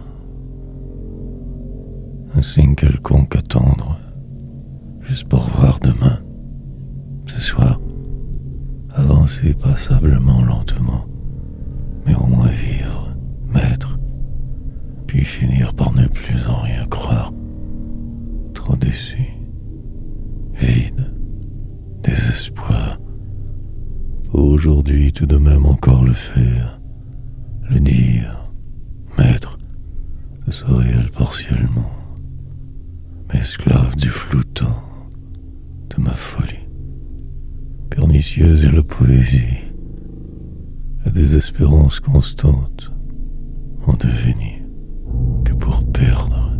un signe quelconque attendre, juste pour voir demain, ce soir, avancer passablement lentement, mais au moins vivre, m'être, puis finir par ne plus en rien croire, trop déçu, vide, désespéré. désespoir. Faut aujourd'hui tout de même encore le faire, le dire, maître de ce réel partiellement, mais esclave du flou temps, de ma folie. Pernicieuse est la poésie, la désespérance constante, en devenir, que pour perdre.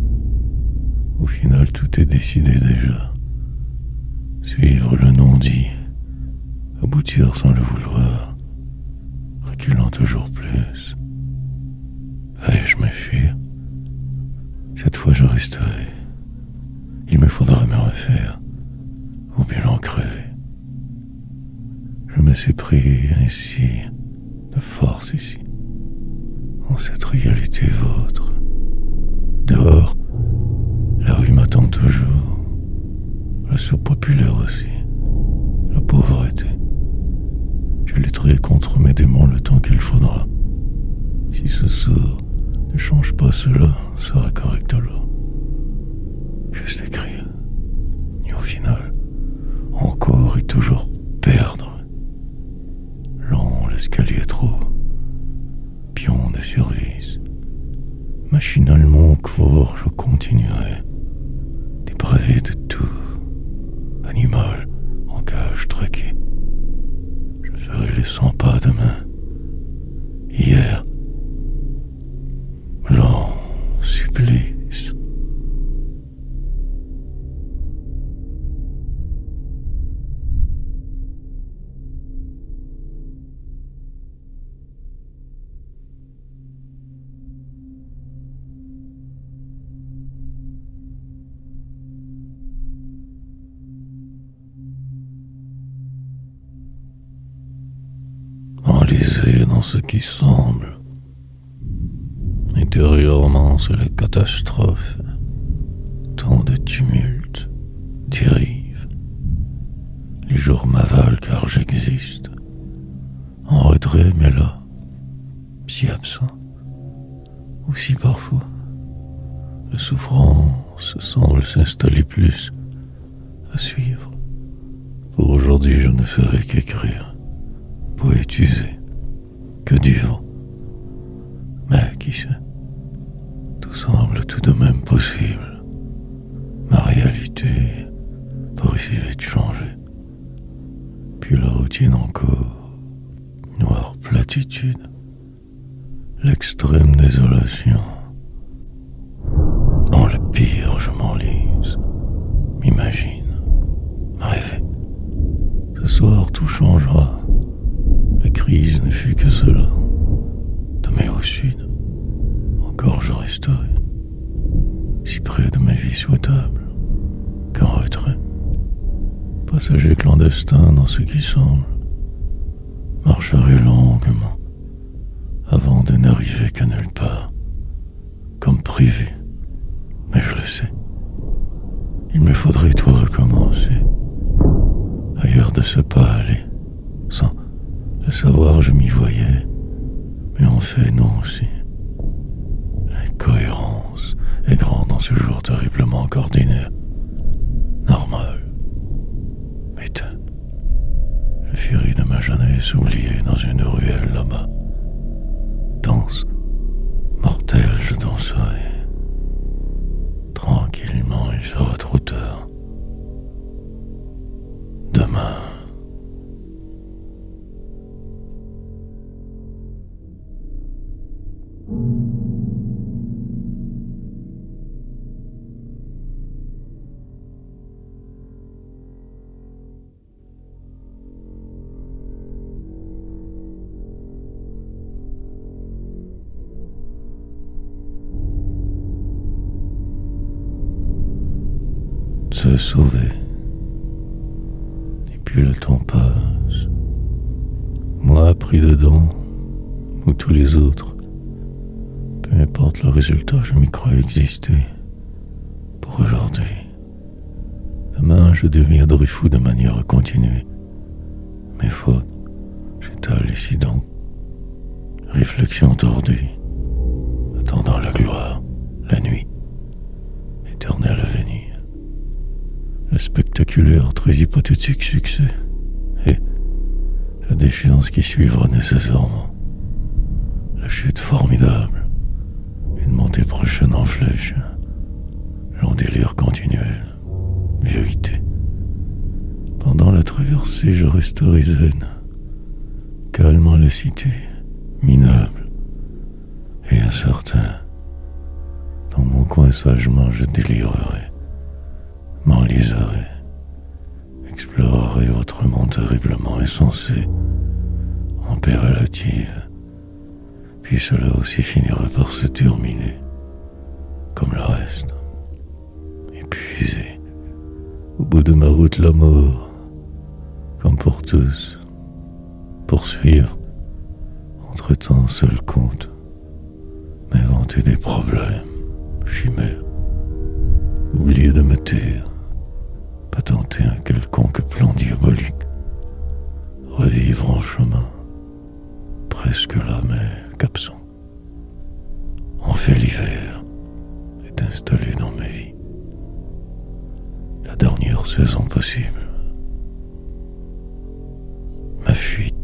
Au final tout est décidé déjà. Suivre le non-dit, aboutir sans le vouloir, reculant toujours plus. Vais-je me fuir? Cette fois je resterai. Il me faudra me refaire, ou bien en crever. Je me suis pris ainsi de force ici, en cette réalité vôtre. Dehors, la rue m'attend toujours, la sous-populaire aussi, la pauvreté. Je lutterai contre mes démons le temps qu'il faudra. Si ce sort ne change pas cela, sera correct alors. Juste écrire, et au final, encore et toujours perdre. Lent l'escalier trop, pion de service. Machinalement encore je continuerai, dépravé de tout, animal en cage traqué. Je ferai les 100 pas demain. Hier, lent supplice. Enlisé dans ce qui semble. Intérieurement, c'est la catastrophe. Tant de tumulte, dérive. Les jours m'avalent car j'existe. En retrait, mais là, si absent. Aussi parfois, la souffrance semble s'installer plus. À suivre. Pour aujourd'hui, je ne ferai qu'écrire. Poétiser, que du vent. Mais qui sait, tout semble tout de même possible. Ma réalité pourrait si vite changer. Puis la routine encore, noire platitude, l'extrême désolation. Dans le pire je m'enlise, m'imagine, rêver. Ce soir tout changera. La crise ne fut que cela. De mai au sud, encore je resterai, si près de ma vie souhaitable, qu'en retrait. Passager clandestin dans ce qui semble, marcherai longuement, avant de n'arriver qu'à nulle part, comme prévu. Mais je le sais, il me faudrait tout recommencer, ailleurs de ce pas aller, sans le savoir je m'y voyais, mais en fait non aussi. L'incohérence est grande en ce jour terriblement ordinaire, normal. Mais le furie de ma jeunesse oubliée dans une ruelle là-bas. Danse mortelle je danserai. Tranquillement il sera trop tard. Demain. Se sauver. Et puis le temps passe. Moi pris dedans, ou tous les autres. Peu importe le résultat, je m'y crois exister. Pour aujourd'hui. Demain, je deviendrai fou de manière continue. Mes fautes, j'étale ici donc. Réflexion tordue. Attendant la gloire, la nuit. Éternel avenir. Le spectaculaire, très hypothétique succès. La déchéance qui suivra nécessairement. La chute formidable. Une montée prochaine en flèche. Long délire continuel. Vérité. Pendant la traversée, je resterai zen. Calme en la cité. Minable. Et incertain. Dans mon coin sagement, je délirerai. M'enliserai. Explorerai votre monde terriblement insensé. En paix relative. Puis cela aussi finira par se terminer. Comme le reste. Épuisé. Au bout de ma route, la mort. Comme pour tous. Poursuivre. Entre-temps, seul compte. M'inventer des problèmes. Chimères. Oublier de me taire. Pas tenter un quelconque plan diabolique. Revivre en chemin. Presque là, mais qu'absent. En fait, l'hiver est installé dans ma vie. La dernière saison possible. Ma fuite.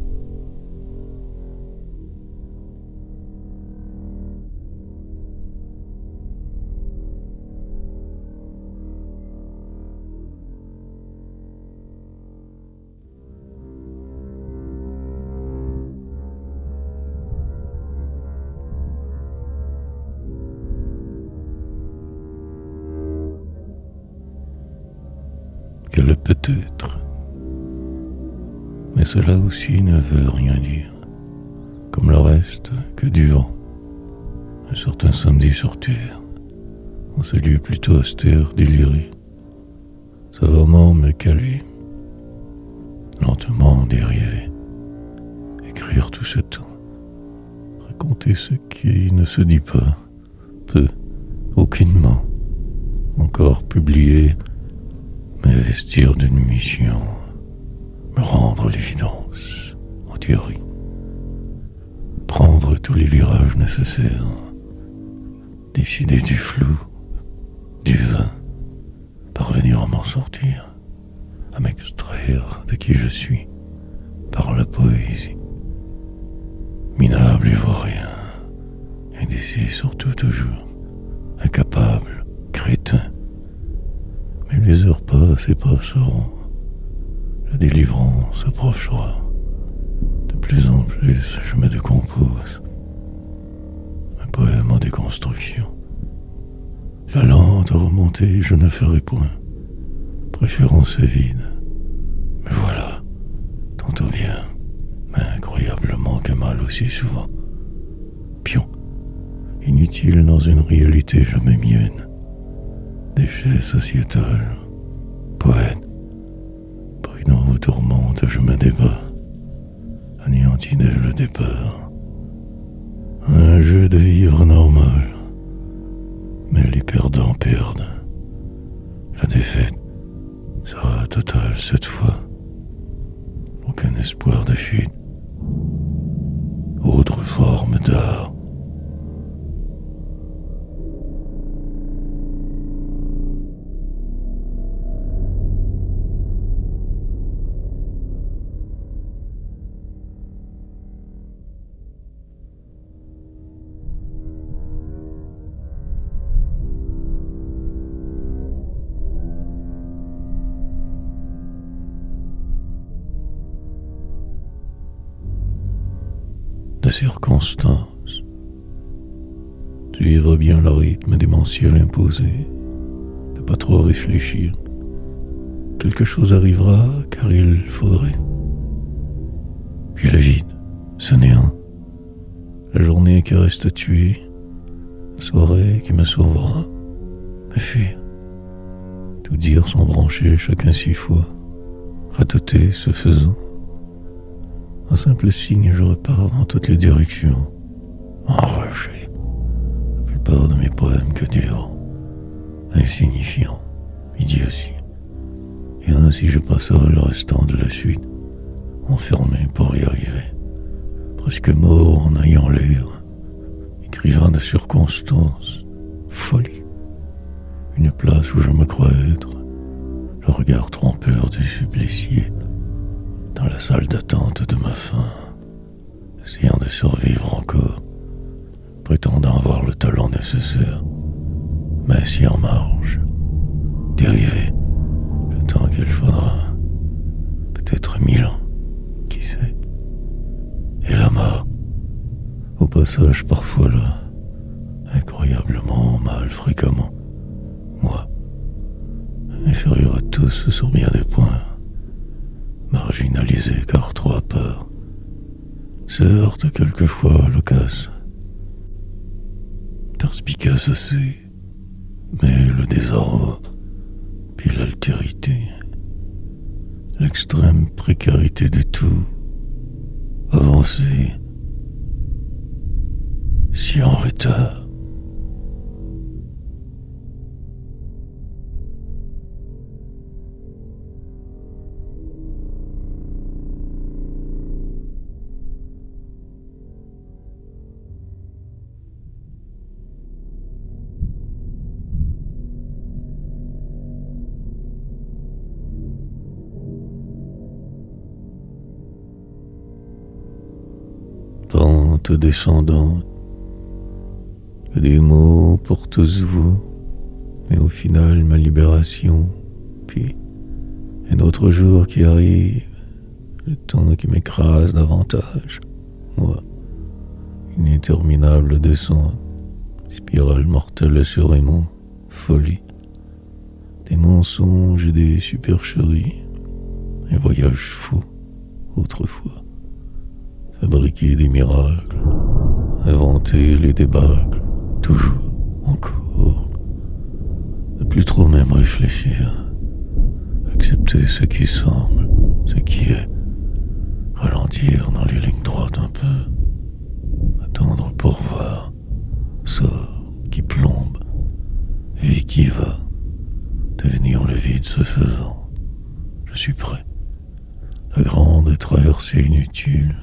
Qu'elle peut être. Mais cela aussi ne veut rien dire. Comme le reste, que du vent. Un certain samedi sur terre, en ce lieu plutôt austère, déliré. Savamment me caler, lentement dériver. Écrire tout ce temps. Raconter ce qui ne se dit pas, peu, aucunement. Encore publier. M'investir d'une mission, me rendre l'évidence, en théorie. Prendre tous les virages nécessaires, décider du flou, du vain, parvenir à m'en sortir, à m'extraire de qui je suis, par la poésie. Minable ivoirien, indécis surtout toujours, incapable, crétin. Mais les heures passent et passeront. La délivrance approchera. De plus en plus, je me décompose. Un poème en déconstruction. La lente remontée, je ne ferai point. Préférant ce vide. Mais voilà, tantôt vient, mais incroyablement que mal aussi souvent. Pion, inutile dans une réalité jamais mienne. Déchet sociétal, poète, bridant vos tourmentes, je me débat, anéanti dès le départ. Un jeu de vivre normal, mais les perdants perdent. La défaite sera totale cette fois. Aucun espoir de fuite. Autre forme d'art. De circonstances. Suivre bien le rythme démentiel imposé, de pas trop réfléchir. Quelque chose arrivera car il faudrait. Puis le vide, ce néant, la journée qui reste tuée, la soirée qui me sauvera, me fuir. Tout dire sans brancher, chacun 6 fois, radoter ce faisant. Un simple signe et je repars dans toutes les directions. Enragé. La plupart de mes poèmes que du vent. Insignifiant. Idiotie. Et ainsi je passerai le restant de la suite. Enfermé pour y arriver. Presque mort en ayant l'air. Écrivain de circonstances. Folie. Une place où je me crois être. Le regard trompeur du supplicié. Dans la salle d'attente de ma faim, essayant de survivre encore, prétendant avoir le talent nécessaire, mais assis en marge, dérivé, le temps qu'il faudra, peut-être 1000 ans, qui sait. Et la mort, au passage parfois là, incroyablement mal, fréquemment, moi, inférieur à tous sur bien des points, marginalisé car trop à part, se heurte quelquefois à l'occasion. Perspicace assez, mais le désordre, puis l'altérité, l'extrême précarité de tout, avancer, si en retard. Pente descendante, des mots pour tous vous, mais au final ma libération, puis un autre jour qui arrive, le temps qui m'écrase davantage, moi, une interminable descente, spirale mortelle sur aimant, folie, des mensonges et des supercheries, un voyage fou, autrefois. Fabriquer des miracles, inventer les débâcles, toujours, encore. Ne plus trop même réfléchir, accepter ce qui semble, ce qui est, ralentir dans les lignes droites un peu, attendre pour voir, sort qui plombe, vie qui va, devenir le vide se faisant. Je suis prêt. La grande traversée inutile,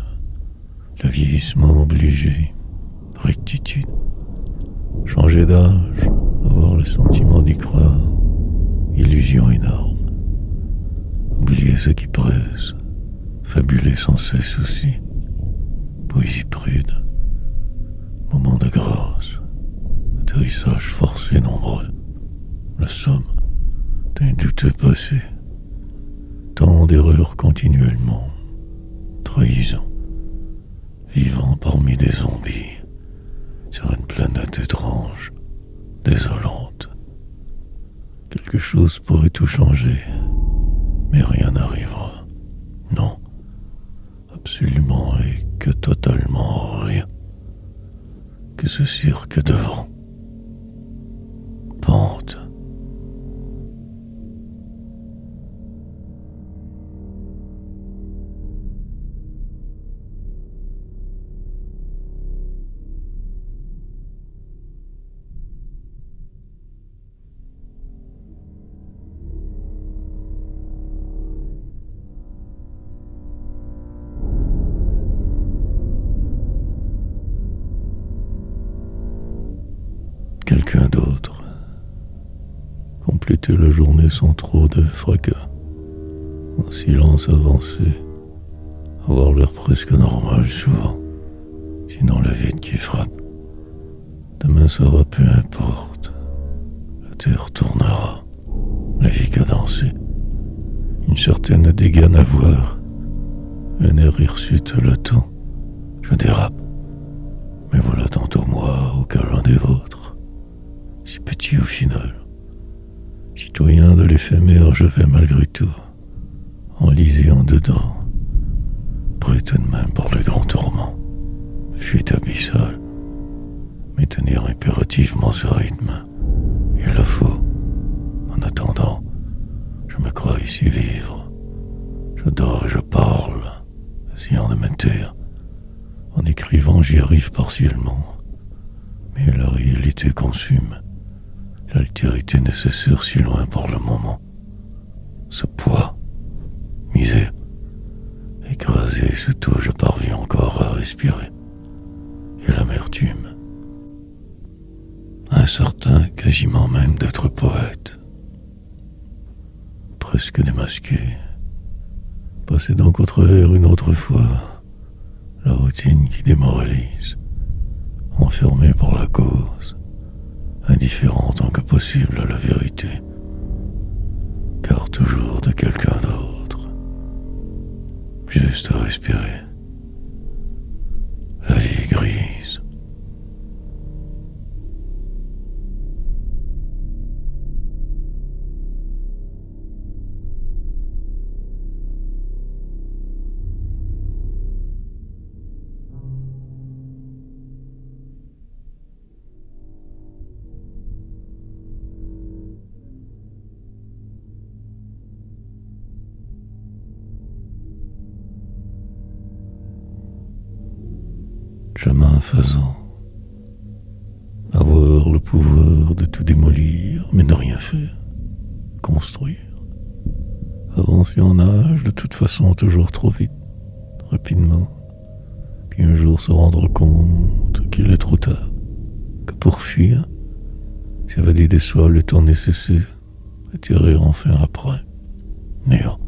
le vieillissement obligé, rectitude, changer d'âge, avoir le sentiment d'y croire, illusion énorme, oublier ce qui presse, fabuler sans cesse aussi, poésie prude, moment de grâce, atterrissage forcé nombreux, la somme d'un douteux passé, tant d'erreurs continuellement, trahison, vivant parmi des zombies, sur une planète étrange, désolante. Quelque chose pourrait tout changer, mais rien n'arrivera. Non, absolument et que totalement rien. Que ce cirque de vent. Pente. Quelqu'un d'autre. Compléter la journée sans trop de fracas. En silence avancé. Avoir l'air presque normal souvent. Sinon le vide qui frappe. Demain sera peu importe. La terre tournera. La vie cadencée. Une certaine dégaine à voir. Un air hirsute le temps. Je dérape. Mais voilà tantôt moi au cas l'un des vôtres. Si petit au final. Citoyen de l'éphémère, je vais malgré tout, enlisé en dedans, prêt tout de même pour le grand tourment, fuite abyssale, mais tenir impérativement ce rythme, il le faut. En attendant, je me crois ici vivre. Je dors et je parle, essayant de me taire. En écrivant, j'y arrive partiellement, mais la réalité consume. L'altérité nécessaire si loin pour le moment. Ce poids, misère, écrasé, surtout je parviens encore à respirer. Et l'amertume, incertain quasiment même d'être poète. Presque démasqué, passé donc au travers une autre fois, routine qui démoralise, enfermé par la cause, indifférent tant que possible à la vérité, car toujours de quelqu'un d'autre, juste à respirer. La vie est grise. Chemin faisant, avoir le pouvoir de tout démolir, mais ne rien faire, construire, avancer en âge de toute façon toujours trop vite, rapidement, puis un jour se rendre compte qu'il est trop tard, que pour fuir, s'évader de soi le temps nécessaire, et tirer enfin après. Néant,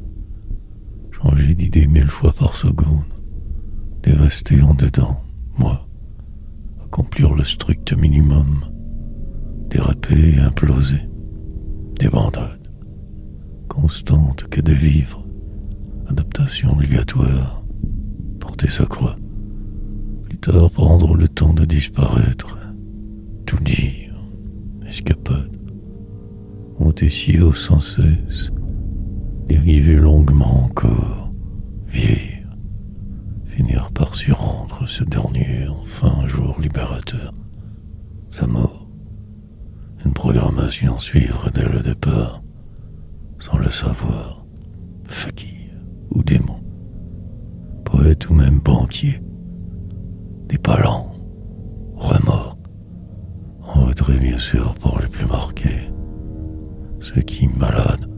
changer d'idée 1000 fois par seconde, dévasté en dedans, moi, accomplir le strict minimum, déraper et imploser, des bandades, constantes que de vivre, adaptation obligatoire, porter sa croix, plus tard prendre le temps de disparaître, tout dire, escapade, monter si haut sans cesse, dériver longuement encore, vieillir, finir par s'y rendre ce dernier, enfin un jour libérateur, sa mort, une programmation suivre dès le départ, sans le savoir, fakir ou démon, poète ou même banquier, des palans, remords, en retrait bien sûr pour les plus marqués, ceux qui, malades,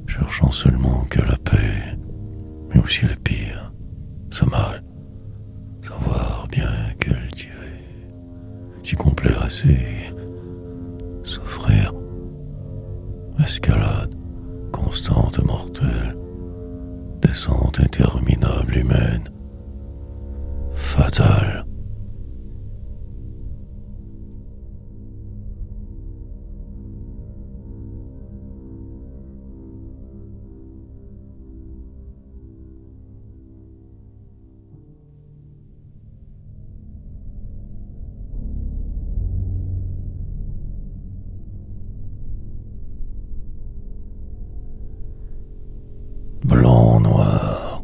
cherchant seulement que la paix, mais aussi le pire, ce mal, savoir bien cultiver, s'y complaire assez, souffrir, escalade, constante mortelle, descente interminable humaine, fatale. Blanc, noir,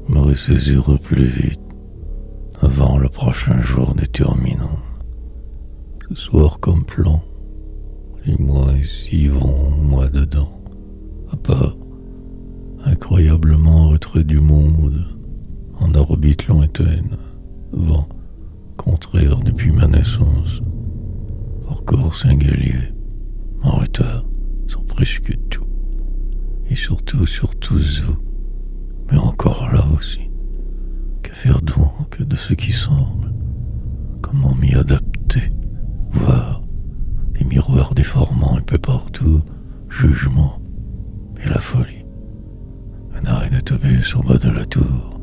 me ressaisir au plus vite, avant le prochain jour déterminant. Ce soir comme plan, les mois ici vont, moi dedans, à part, incroyablement retrait du monde, en orbite lointaine, vent, contraire depuis ma naissance, parcours singulier, en retard, sur presque tout. Et surtout vous, mais encore là aussi. Que faire donc de ce qui semble? Comment m'y adapter? Voir des miroirs déformants un peu partout, jugement et la folie. Un arrêt d'autobus au bas de la tour,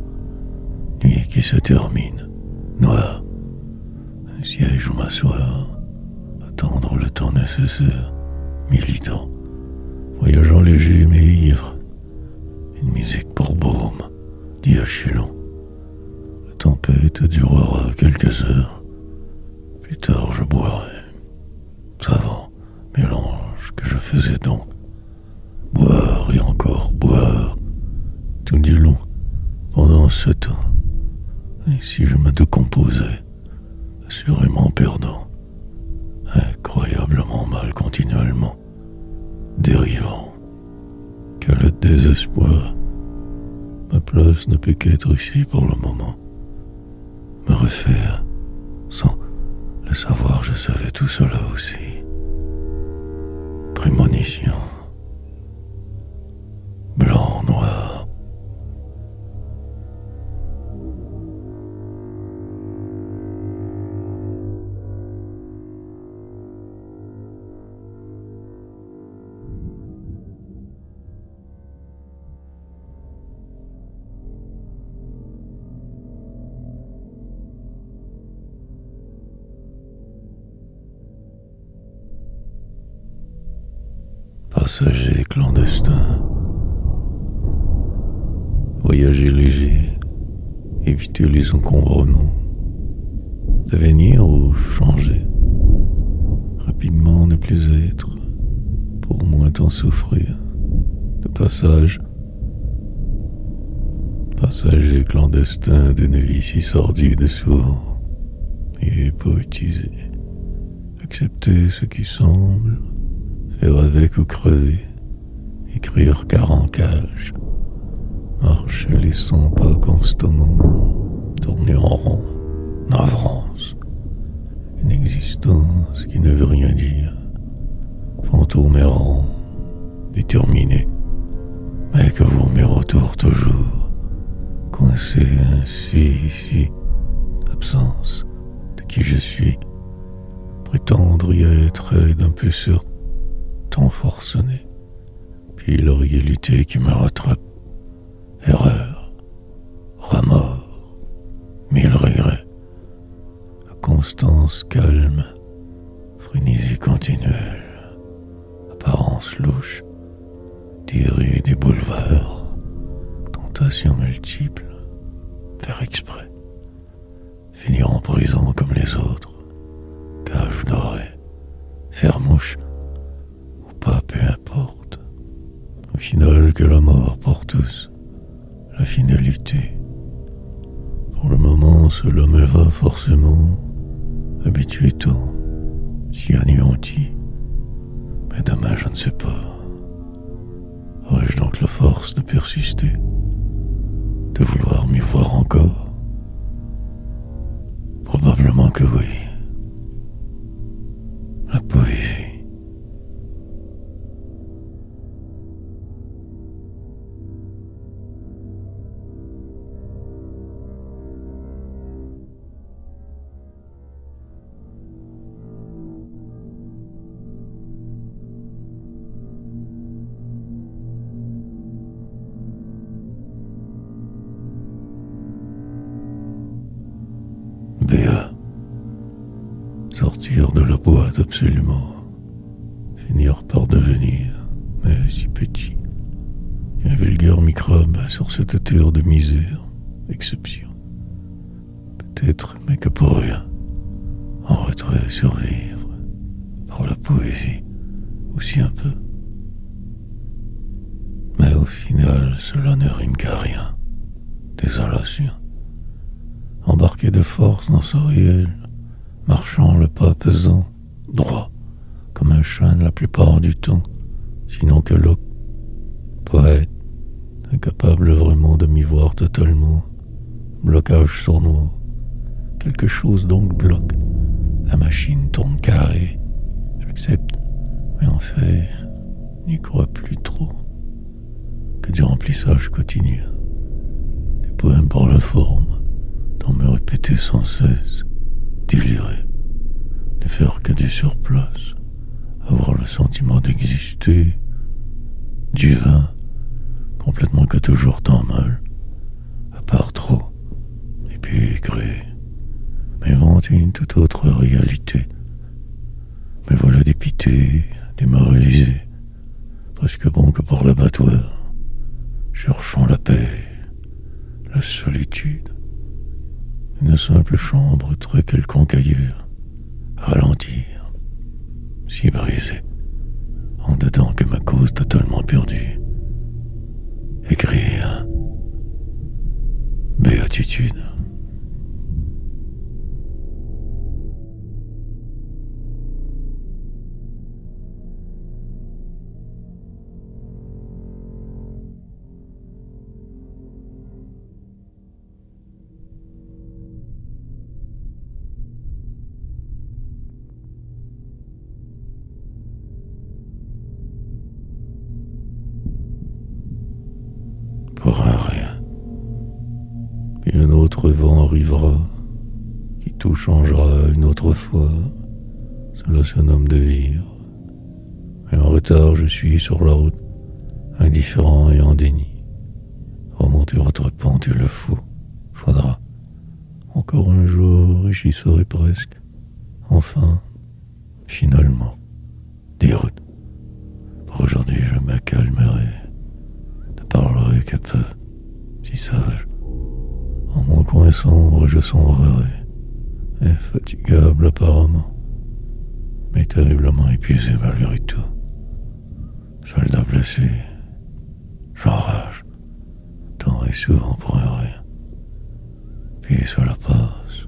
nuit qui se termine, noir, un siège où m'asseoir, attendre le temps nécessaire, militant. Voyageant léger mais ivre, une musique pour baume, dit Achillon. La tempête durera quelques heures, plus tard je boirai. Savant mélange que je faisais donc, boire et encore boire, tout du long, pendant ce temps. Et si je me décomposais, assurément perdant, incroyablement mal continuellement, dérivant, que le désespoir, ma place ne peut qu'être ici pour le moment, me refaire, sans le savoir je savais tout cela aussi, prémonition, blanc, noir. passager clandestin. Voyager léger, éviter les encombrements. Devenir ou changer. Rapidement ne plus être, pour moins t'en souffrir. De passage, passager clandestin d'une vie si sordide et sourde et poétisée. Accepter ce qui semble, faire avec ou crever, écrire car en cage, marcher laissant pas constamment, tourner en rond, navrance, une existence qui ne veut rien dire, fantôme errant, déterminé, mais que vos murs autour toujours, coincé ainsi ici, absence de qui je suis, prétendre y être d'un peu sûr, temps forcené, puis la réalité qui me rattrape, erreur, remords, mille regrets, constance calme, frénésie continuelle, apparence louche, des rues, des boulevards, tentations multiples, faire exprès, finir en prison comme les autres, cage dorée, faire mouche, ou pas, peu importe. Au final que la mort pour tous, la finalité. Pour le moment, cela me va forcément, habitué tant, si anéanti. Mais demain, je ne sais pas. Aurais-je donc la force de persister, de vouloir m'y voir encore? Probablement que oui. La poésie. Béa. Sortir de la boîte absolument. Finir par devenir, mais si petit, qu'un vulgaire microbe sur cette terre de misère, exception. Peut-être, mais que pour rien. En retrait survivre, par la poésie, aussi un peu. Mais au final, cela ne rime qu'à rien. Désolation. Embarqué de force dans ce réel, marchant le pas pesant, droit, comme un chêne la plupart du temps, sinon que l'autre, poète, incapable vraiment de m'y voir totalement, blocage sournois, quelque chose donc bloque, la machine tourne carré, j'accepte, mais en fait, n'y crois plus trop, que du remplissage quotidien, des poèmes pour la forme, d'en me répéter sans cesse, délirer, ne faire que du surplace, avoir le sentiment d'exister, du vin, complètement que toujours tant mal, à part trop, et puis créer, m'inventer une toute autre réalité. Me voilà dépité, démoralisé, presque bon que pour l'abattoir, cherchant la paix, la solitude, une simple chambre très quelconque ailleurs, ralentir, si brisé, en dedans que ma cause totalement perdue, écrire, béatitude. Pour un rien. Puis un autre vent arrivera, qui tout changera une autre fois. Cela se nomme de vivre. Et en retard, je suis sur la route, indifférent et en déni. Remonter votre pente, il le faut. Faudra. Encore un jour, et j'y serai presque. Enfin, finalement, des routes. Pour aujourd'hui, je me calmerai, ne parlerai que peu, si sage. En mon coin sombre, je sombrerai, infatigable apparemment, mais terriblement épuisé malgré tout. Soldat blessé, j'enrage, tant et souvent pour un rien. Puis cela passe,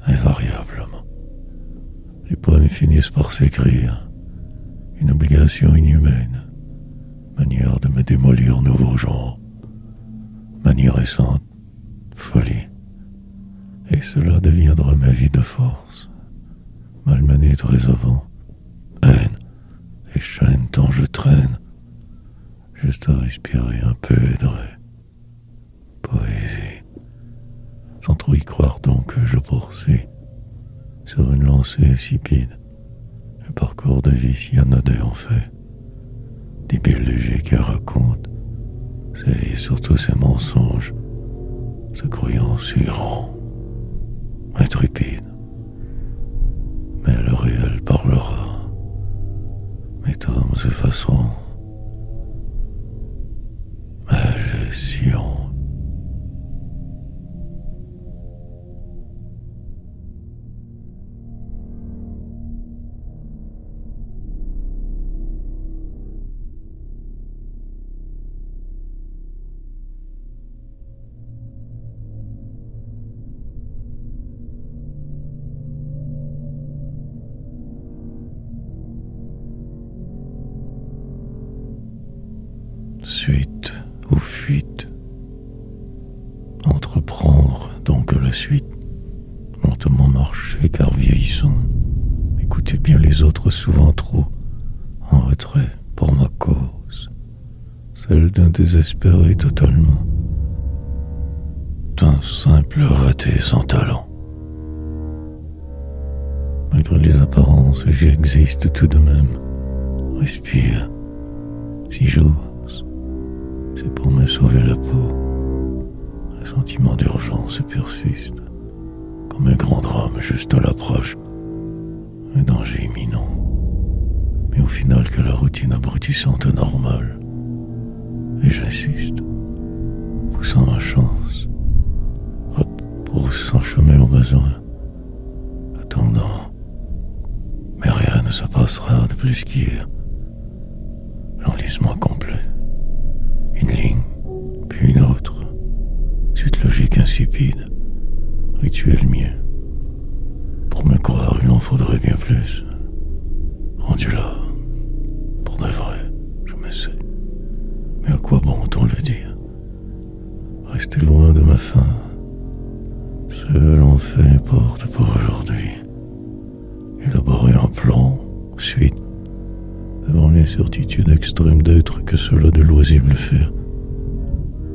invariablement. Les poèmes finissent par s'écrire, une obligation inhumaine, manière de me démolir nouveau genre, manie récente, folie. Et cela deviendra ma vie de force, malmenée très avant, haine et chaîne tant je traîne, juste à respirer un peu aiderait. Poésie, sans trop y croire donc je poursuis, sur une lancée insipide, un parcours de vie si anodin en fait, des billes légers qui racontent sa vie sur tous ses mensonges, se croyant si grand, intrépide. Mais le réel parlera, mes tomes effaceront ma gestion. Suite ou fuite. Entreprendre donc la suite. Lentement marcher car vieillissant. Écoutez bien les autres souvent trop. En retrait pour ma cause. Celle d'un désespéré totalement. D'un simple raté sans talent. Malgré les apparences, j'y existe tout de même. Respire. Si j'ose, c'est pour me sauver la peau. Un sentiment d'urgence persiste, comme un grand drame juste à l'approche. Un danger imminent, mais au final que la routine abrutissante est normale. Et j'insiste, poussant ma chance, repoussant chemin au besoin, attendant, mais rien ne se passera de plus qu'hier. L'enlisement complet. Une ligne, puis une autre. Suite logique insipide. Rituel mien. Pour me croire, il en faudrait bien plus. Rendu là, pour de vrai, je me sais. Mais à quoi bon autant le dire? Rester loin de ma fin. Seul en fait importe pour aujourd'hui. Élaborer un plan, suite. Devant l'incertitude extrême d'être que cela de loisible faire.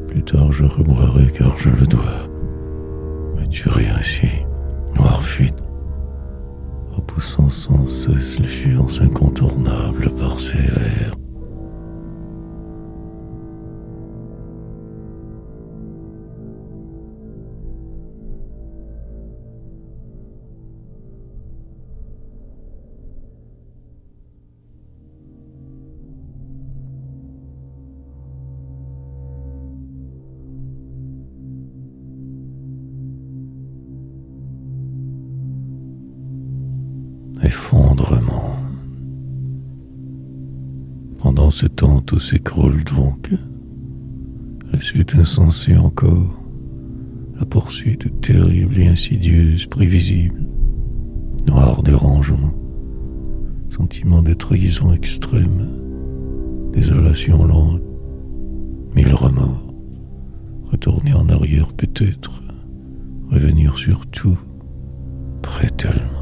Plus tard je reboirai car je le dois. Me tuerai ainsi, noire fuite, repoussant sans cesse l'échéance incontournable par ses vers. Effondrement. Pendant ce temps, tout s'écroule donc. La suite insensée encore. La poursuite terrible et insidieuse, prévisible. Noir dérangement. Sentiment de trahison extrême. Désolation lente. Mille remords. Retourner en arrière peut-être. Revenir sur tout. Près tellement.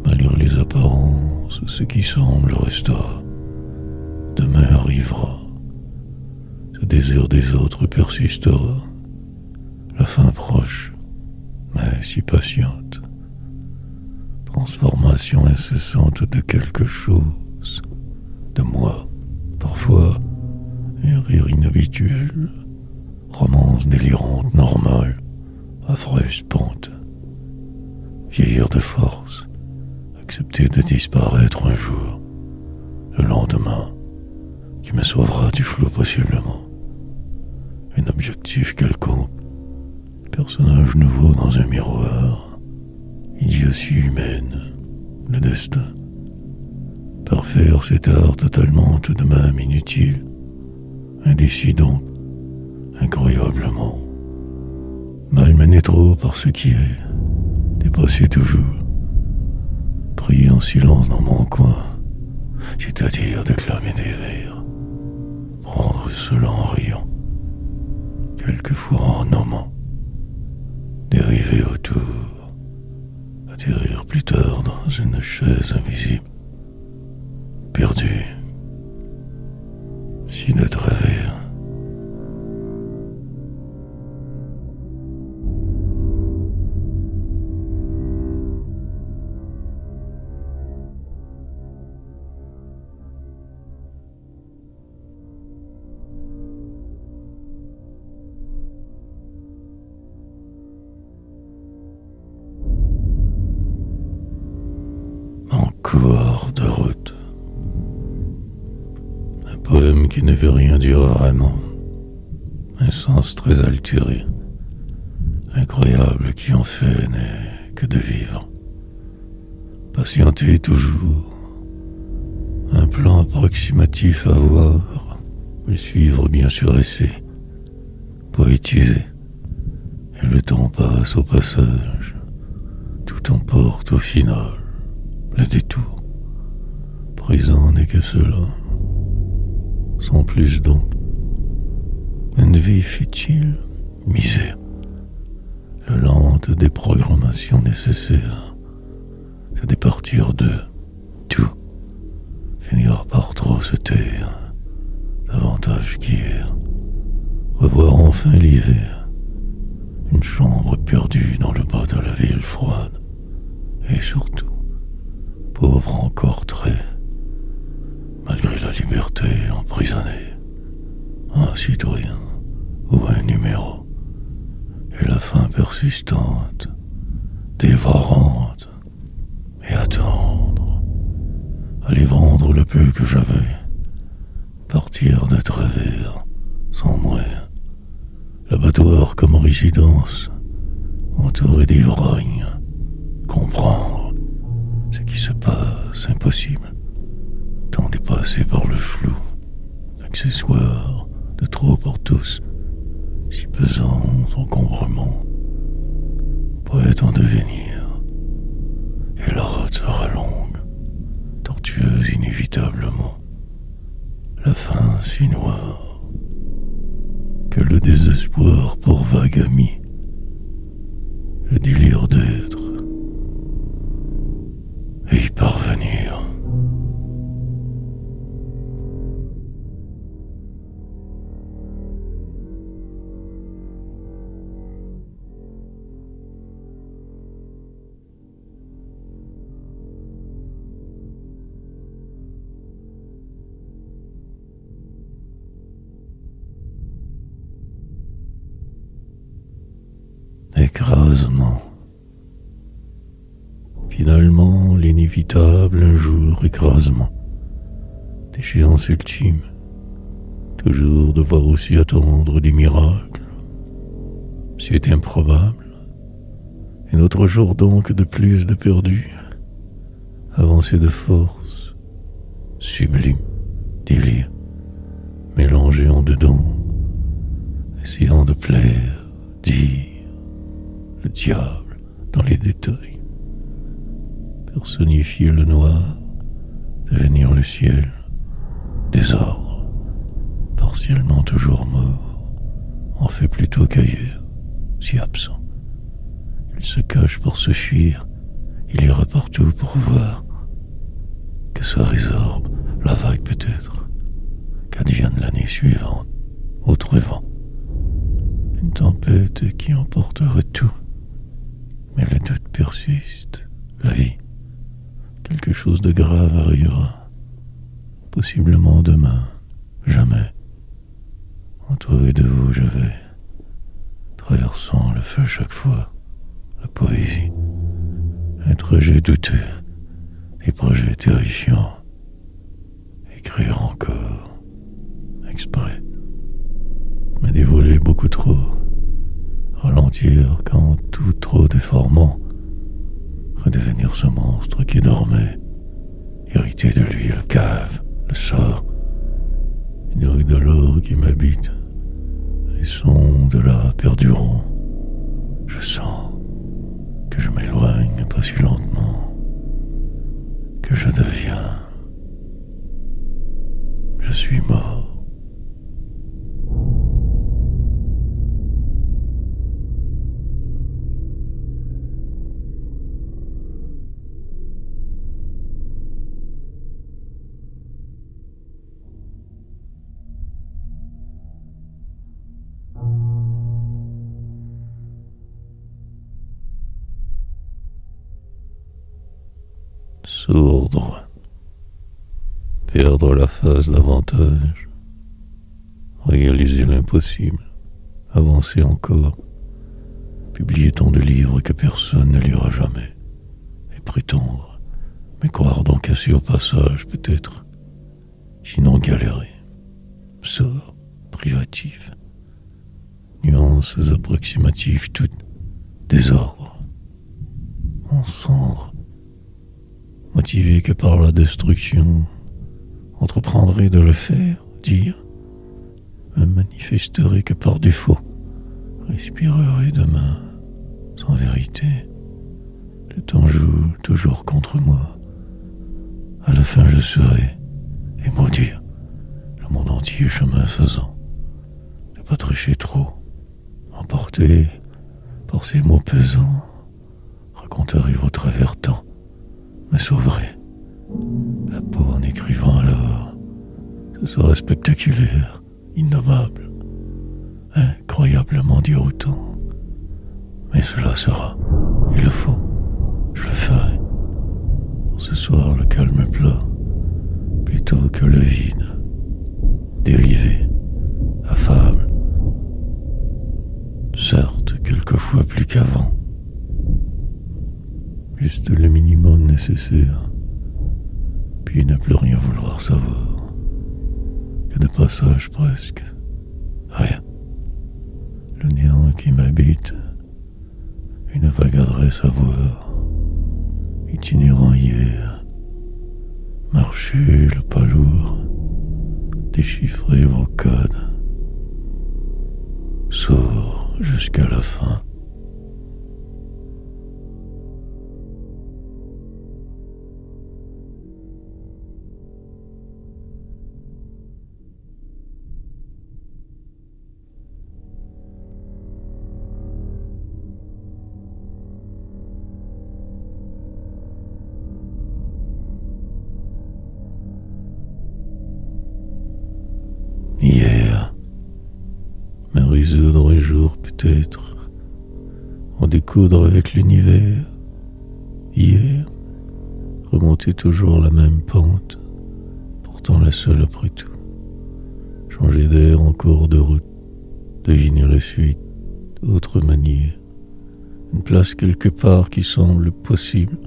Malgré les apparences, ce qui semble restera. Demain arrivera. Ce désir des autres persistera. La fin proche, mais si patiente. Transformation incessante de quelque chose. De moi, parfois, un rire inhabituel. Romance délirante, normale, affreuse pente. Vieillir de force. Accepter de disparaître un jour, le lendemain, qui me sauvera du flou possiblement. Un objectif quelconque, personnage nouveau dans un miroir, idiotie humaine, le destin. Parfaire cet art totalement tout de même inutile, indécis donc, incroyablement. Malmené trop par ce qui est, dépassé toujours, prier en silence dans mon coin, c'est-à-dire déclamer des vers, prendre cela en riant, quelquefois en nommant, dériver autour, atterrir plus tard dans une chaise invisible, perdu, si de travers. Encore de route. Un poème qui ne veut rien dire vraiment. Un sens très altéré. Incroyable qui en fait n'est que de vivre. Patienter toujours. Un plan approximatif à voir. Le suivre bien sûr essayer. Poétiser. Et le temps passe au passage. Tout emporte au final. Le détour, présent n'est que cela, sans plus donc. Une vie futile, misère, le lente déprogrammation nécessaire, c'est départir de tout, finir par trop se taire, davantage qu'hier, revoir enfin l'hiver, une chambre perdue dans le bas de la ville froide, et surtout, pauvre encore très, malgré la liberté emprisonnée, un citoyen ou un numéro, et la faim persistante, dévorante, et attendre, aller vendre le peu que j'avais, partir de travers, sans moyen, l'abattoir comme résidence, entouré d'ivrognes, comprendre ce qui se passe, impossible, tant dépassé par le flou, accessoire de trop pour tous, si pesant encombrement, poète en devenir, et la route sera longue, tortueuse inévitablement, la fin si noire, que le désespoir pour vague ami, le délire d'être, et y parvenir. Écrasement. Finalement, l'inévitable un jour écrasement. Déchéance ultime. Toujours devoir aussi attendre des miracles. C'est improbable. Un autre jour donc de plus de perdu. Avancée de force. Sublime. Délire. Mélangé en dedans. Essayant de plaire. Dire. Le diable dans les détails. Personnifier le noir, devenir le ciel, désordre, partiellement toujours mort, en fait plutôt qu'ailleurs, si absent. Il se cache pour se fuir, il ira partout pour voir, que se résorbe la vague peut-être, qu'advienne l'année suivante, autre vent, une tempête qui emporterait tout, mais le doute persiste, la vie. Quelque chose de grave arrivera, possiblement demain, jamais. Entouré de vous, je vais, traversant le feu chaque fois, la poésie, un trajet douteux, des projets terrifiants, écrire encore, exprès, me dévoiler beaucoup trop, ralentir quand tout trop déformant, redevenir ce monstre qui dormait, hérité de lui le cave, le sort, nourri de l'or qui m'habite, les sons de là perdurant. Je sens que je m'éloigne pas si lentement, que je deviens. Je suis mort. Sourdre. Perdre la face davantage. Réaliser l'impossible. Avancer encore. Publier tant de livres que personne ne lira jamais. Et prétendre. Mais croire donc assis au passage, peut-être. Sinon galérer. Sort privatif. Nuances approximatives, toutes désordre. En cendres. Motivé que par la destruction, entreprendrai de le faire, dire, me manifesterai que par défaut, respirerai demain, sans vérité. Le temps joue toujours contre moi. À la fin je serai, et maudire, le monde entier chemin faisant. Ne pas tricher trop, emporté par ces mots pesants, raconterai vos travers temps, me sauverai. La peau en écrivant alors, ce sera spectaculaire, innommable, incroyablement déroutant. Mais cela sera, il le faut, je le ferai. Pour ce soir le calme plat, plutôt que le vide, dérivé, affable. Certes, quelquefois plus qu'avant. Juste le minimum nécessaire, puis ne plus rien vouloir savoir, que de passage presque, rien. Le néant qui m'habite, une vague adresse à voir, itinérant hier, marcher le pas lourd, déchiffrer vos codes, sourd jusqu'à la fin. Hier, me résoudre un jour peut-être, en découdre avec l'univers. Hier, remonter toujours la même pente, pourtant la seule après tout. Changer d'air en cours de route, deviner la suite, autre manière. Une place quelque part qui semble possible,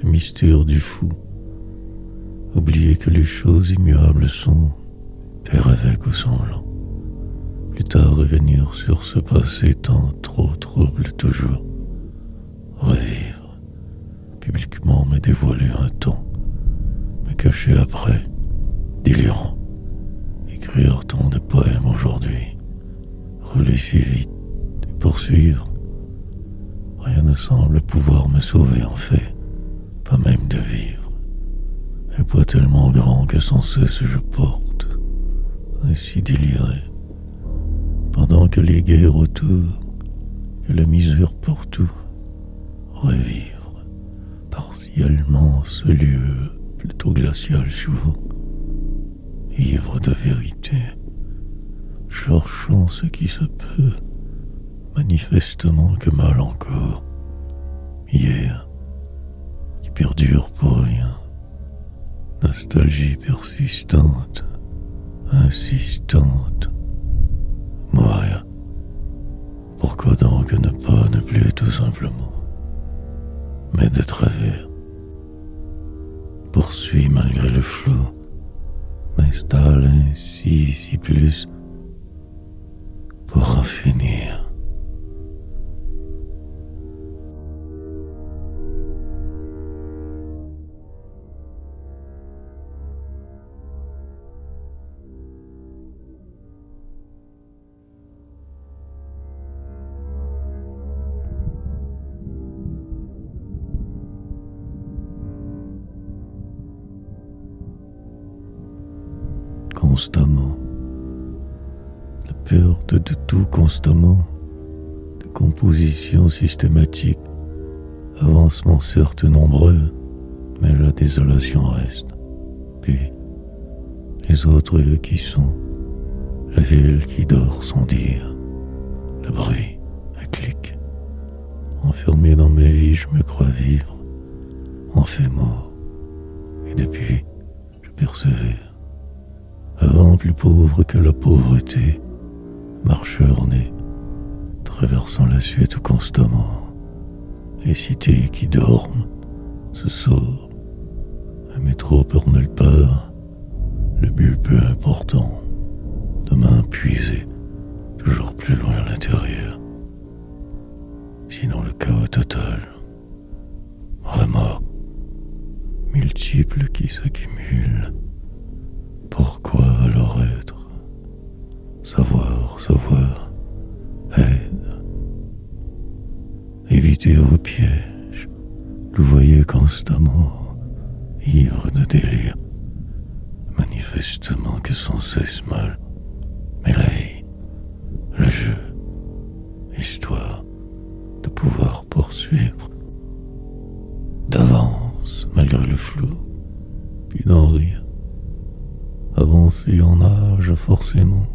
le mystère du fou. Oublier que les choses immuables sont, faire avec ou semblant. Plus tard revenir sur ce passé tant trop trouble toujours. Revivre, publiquement me dévoiler un temps, me cacher après, délirant. Écrire tant de poèmes aujourd'hui, relayer vite et poursuivre. Rien ne semble pouvoir me sauver en fait, pas même de vivre. Un poids tellement grand que sans cesse je porte, ainsi déliré, pendant que les guerres autour, que la misère pour tout, revivre partiellement ce lieu plutôt glacial souvent, ivre de vérité, cherchant ce qui se peut, manifestement que mal encore, hier, qui perdure pour rien, nostalgie persistante, insistante, mourir. Pourquoi donc ne pas ne plus tout simplement, mais de travers, poursuit malgré le flot, m'installe ainsi, si plus, pour en finir. Constamment, la perte de tout constamment, de composition systématique, avancement certes nombreux, mais la désolation reste. Puis, les autres qui sont, la ville qui dort sans dire, le bruit, un clic. Enfermé dans ma vie, je me crois vivre, en fait mort. Et depuis, je persévère. Avant plus pauvre que la pauvreté, marcheur né, traversant la suite constamment, les cités qui dorment, se sauvent, un métro pour nulle part, le but peu important, demain puisé, toujours plus loin à l'intérieur, sinon le chaos total, remords, multiples qui s'accumulent. Pourquoi alors être? Savoir, aide. Éviter vos pièges, louvoyer constamment, ivre de délire, manifestement que sans cesse mal. Mais la vie, le jeu, histoire de pouvoir poursuivre d'avance malgré le flou, puis d'en rire. Avancer en âge forcément,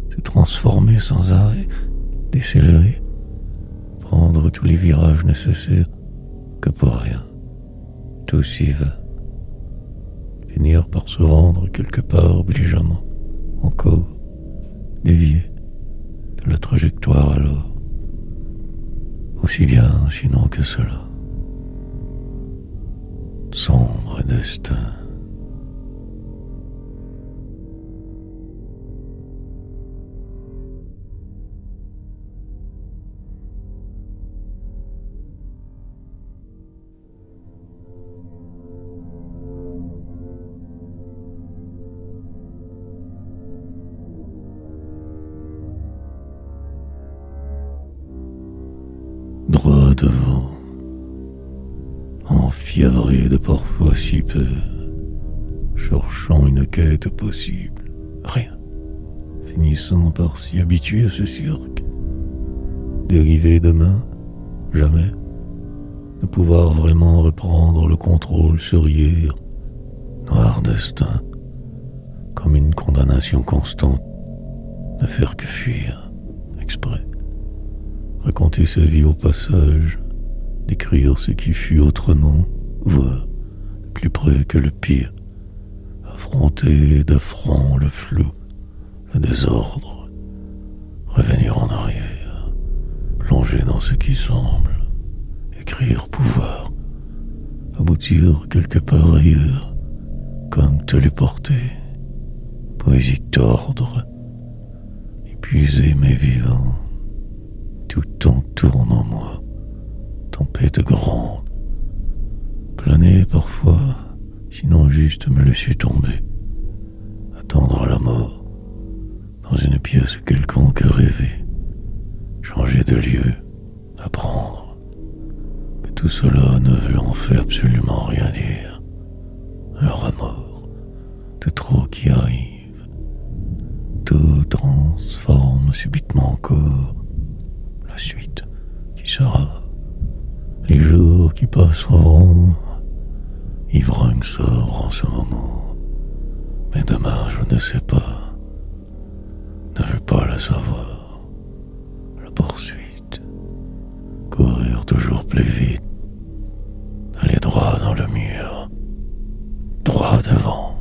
se transformer sans arrêt, décélérer, prendre tous les virages nécessaires, que pour rien, tout s'y va. Finir par se rendre quelque part obligeamment, encore, dévier de la trajectoire alors, aussi bien sinon que cela. Sombre destin. Droit devant, enfiévré de parfois si peu, cherchant une quête possible, rien, finissant par s'y habituer à ce cirque, dériver demain, jamais, ne pouvoir vraiment reprendre le contrôle sur hier, noir destin, comme une condamnation constante, ne faire que fuir, exprès. Raconter sa vie au passage, décrire ce qui fut autrement, voir plus près que le pire, affronter de front le flou, le désordre, revenir en arrière, plonger dans ce qui semble, écrire pouvoir, aboutir quelque part ailleurs, comme téléporter, poésie tordre, épuiser mes vivants. Tout en tourne en moi, tempête grande, planer parfois, sinon juste me laisser tomber, attendre la mort, dans une pièce quelconque rêver, changer de lieu, apprendre, que tout cela ne veut en fait absolument rien dire, un remords de trop qui arrive, tout transforme subitement encore, la suite qui sera, les jours qui passeront, ivrogne sobre en ce moment, mais demain je ne sais pas, ne veux pas le savoir, la poursuite, courir toujours plus vite, aller droit dans le mur, droit devant.